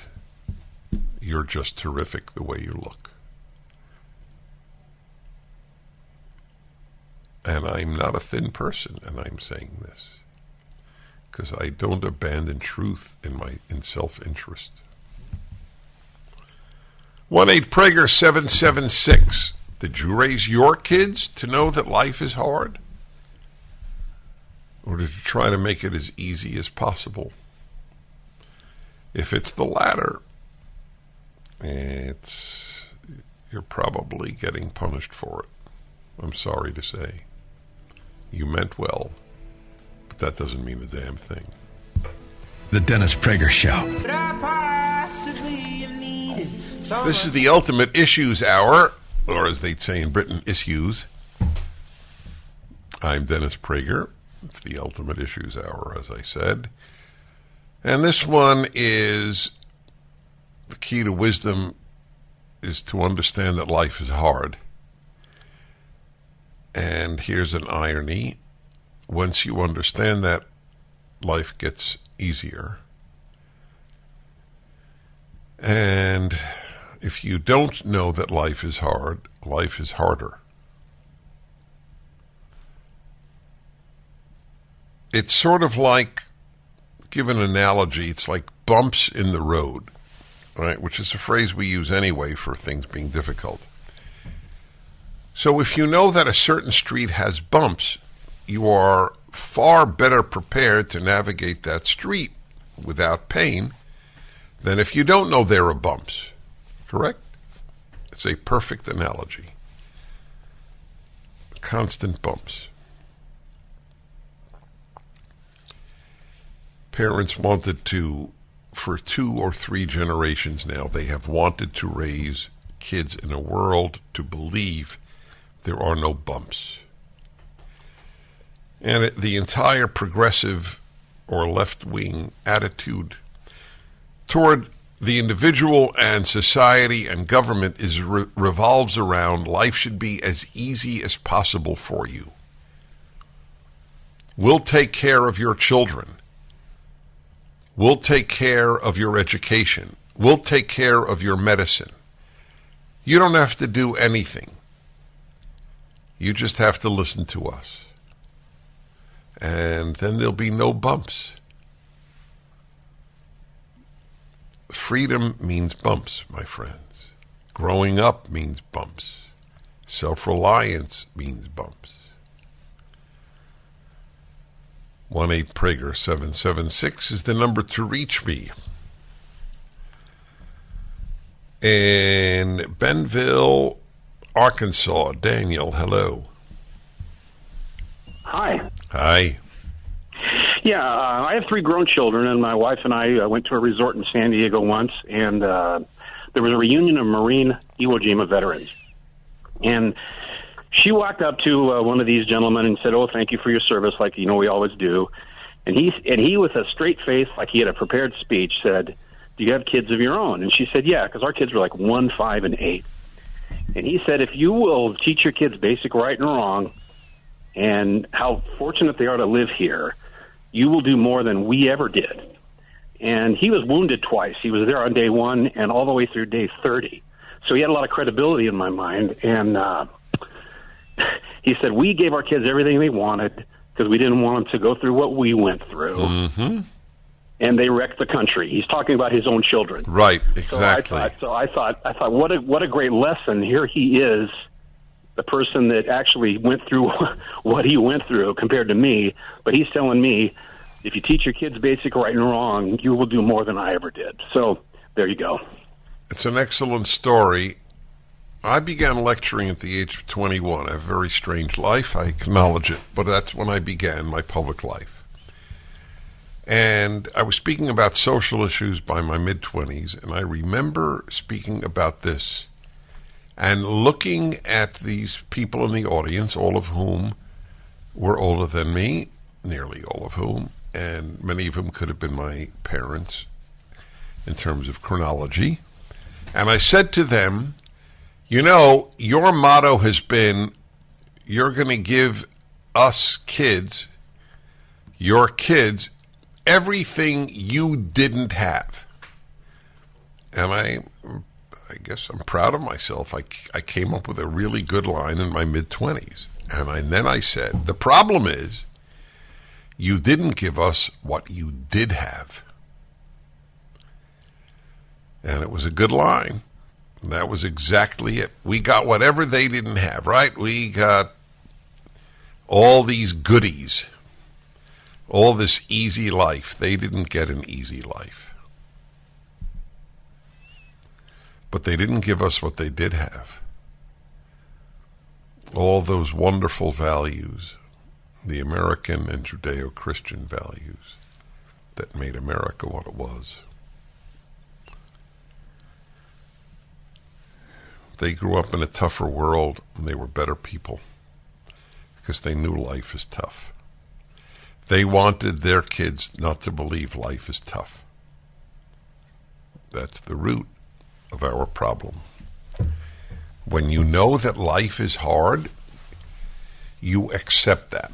you're just terrific the way you look. And I'm not a thin person, and I'm saying this because I don't abandon truth in self-interest. 1-8-PRAGER-776. Did you raise your kids to know that life is hard? Or did you try to make it as easy as possible? If it's the latter, you're probably getting punished for it. I'm sorry to say. You meant well, but that doesn't mean a damn thing. The Dennis Prager Show. This is the Ultimate Issues Hour, or as they'd say in Britain, issues. I'm Dennis Prager. It's the Ultimate Issues Hour, as I said. And this one is, the key to wisdom is to understand that life is hard. And here's an irony. Once you understand that, life gets easier. And if you don't know that life is hard, life is harder. It's sort of like, give an analogy, it's like bumps in the road, right? Which is a phrase we use anyway for things being difficult. So if you know that a certain street has bumps, you are far better prepared to navigate that street without pain than if you don't know there are bumps. Correct? It's a perfect analogy. Constant bumps. Parents wanted to, for 2 or 3 generations now, they have wanted to raise kids in a world to believe there are no bumps. And the entire progressive or left-wing attitude toward the individual and society and government revolves around life should be as easy as possible for you. We'll take care of your children. We'll take care of your education. We'll take care of your medicine. You don't have to do anything. You just have to listen to us. And then there'll be no bumps. Freedom means bumps, my friends. Growing up means bumps. Self-reliance means bumps. 1-8-PRAGER-776 is the number to reach me. In Benville, Arkansas, Daniel, hello. Hi. Hi. Yeah, I have 3 grown children, and my wife and I went to a resort in San Diego once, and there was a reunion of Marine Iwo Jima veterans. And she walked up to one of these gentlemen and said, "Oh, thank you for your service," like, you know, we always do. And he with a straight face, like he had a prepared speech, said, "Do you have kids of your own?" And she said, "Yeah," because our kids were like 1, 5, and 8. And he said, "If you will teach your kids basic right and wrong and how fortunate they are to live here, you will do more than we ever did." And he was wounded twice. He was there on day 1 and all the way through day 30. So he had a lot of credibility in my mind. And he said, "We gave our kids everything they wanted because we didn't want them to go through what we went through." Mm-hmm. And they wrecked the country. He's talking about his own children. Right, exactly. So I thought, what a great lesson. Here he is, the person that actually went through what he went through compared to me. But he's telling me, if you teach your kids basic right and wrong, you will do more than I ever did. So there you go. It's an excellent story. I began lecturing at the age of 21. I have a very strange life. I acknowledge it, but that's when I began my public life. And I was speaking about social issues by my mid-20s, and I remember speaking about this and looking at these people in the audience, all of whom were older than me, nearly all of whom, and many of whom could have been my parents in terms of chronology. And I said to them, you know, your motto has been, you're going to give us kids, your kids, everything you didn't have. And I guess I'm proud of myself. I came up with a really good line in my mid-20s. And then I said, the problem is, you didn't give us what you did have. And it was a good line. That was exactly it. We got whatever they didn't have, right? We got all these goodies, all this easy life. They didn't get an easy life. But they didn't give us what they did have. All those wonderful values, the American and Judeo-Christian values that made America what it was. They grew up in a tougher world, and they were better people because they knew life is tough. They wanted their kids not to believe life is tough. That's the root of our problem. When you know that life is hard, you accept that.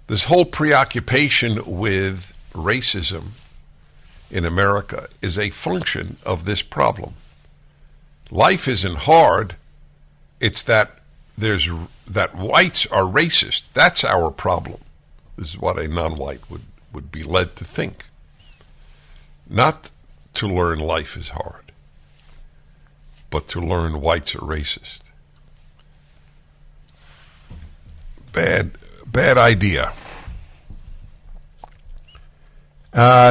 This whole preoccupation with racism in America is a function of this problem. Life isn't hard. It's that whites are racist. That's our problem. This is what a non-white would be led to think. Not to learn life is hard, but to learn whites are racist. Bad idea.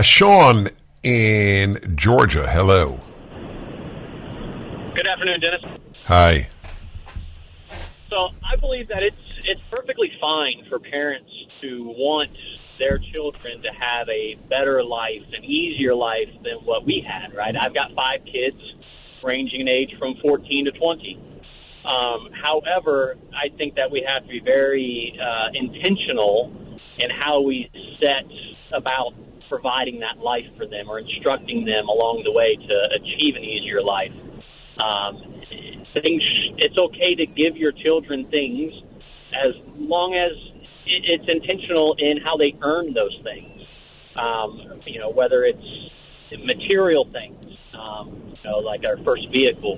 Sean in Georgia, hello. Good afternoon, Dennis. Hi. So I believe that it's perfectly fine for parents to want their children to have a better life, an easier life than what we had, right? I've got 5 kids ranging in age from 14 to 20. However, I think that we have to be very intentional in how we set about providing that life for them or instructing them along the way to achieve an easier life. It's okay to give your children things as long as it's intentional in how they earn those things. Whether it's material things, like our first vehicle,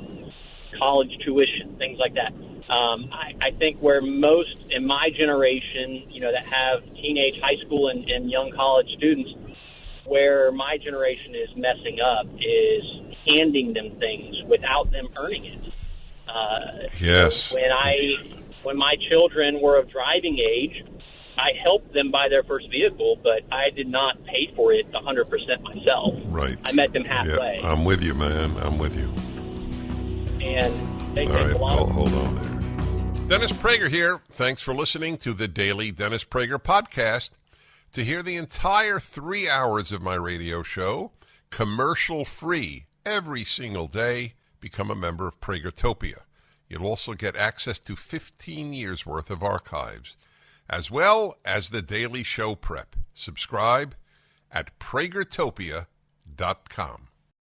college tuition, things like that. I think where most in my generation, that have teenage, high school, and young college students, where my generation is messing up is handing them things without them earning it. Yes. When my children were of driving age, I helped them buy their first vehicle, but I did not pay for it 100% myself. Right. I met them halfway. Yeah, I'm with you, man. I'm with you. And they All take right, a lot of... hold on there. Dennis Prager here. Thanks for listening to the Daily Dennis Prager Podcast. To hear the entire 3 hours of my radio show, commercial-free, every single day, become a member of Pragertopia. You'll also get access to 15 years' worth of archives, as well as the daily show prep. Subscribe at pragertopia.com.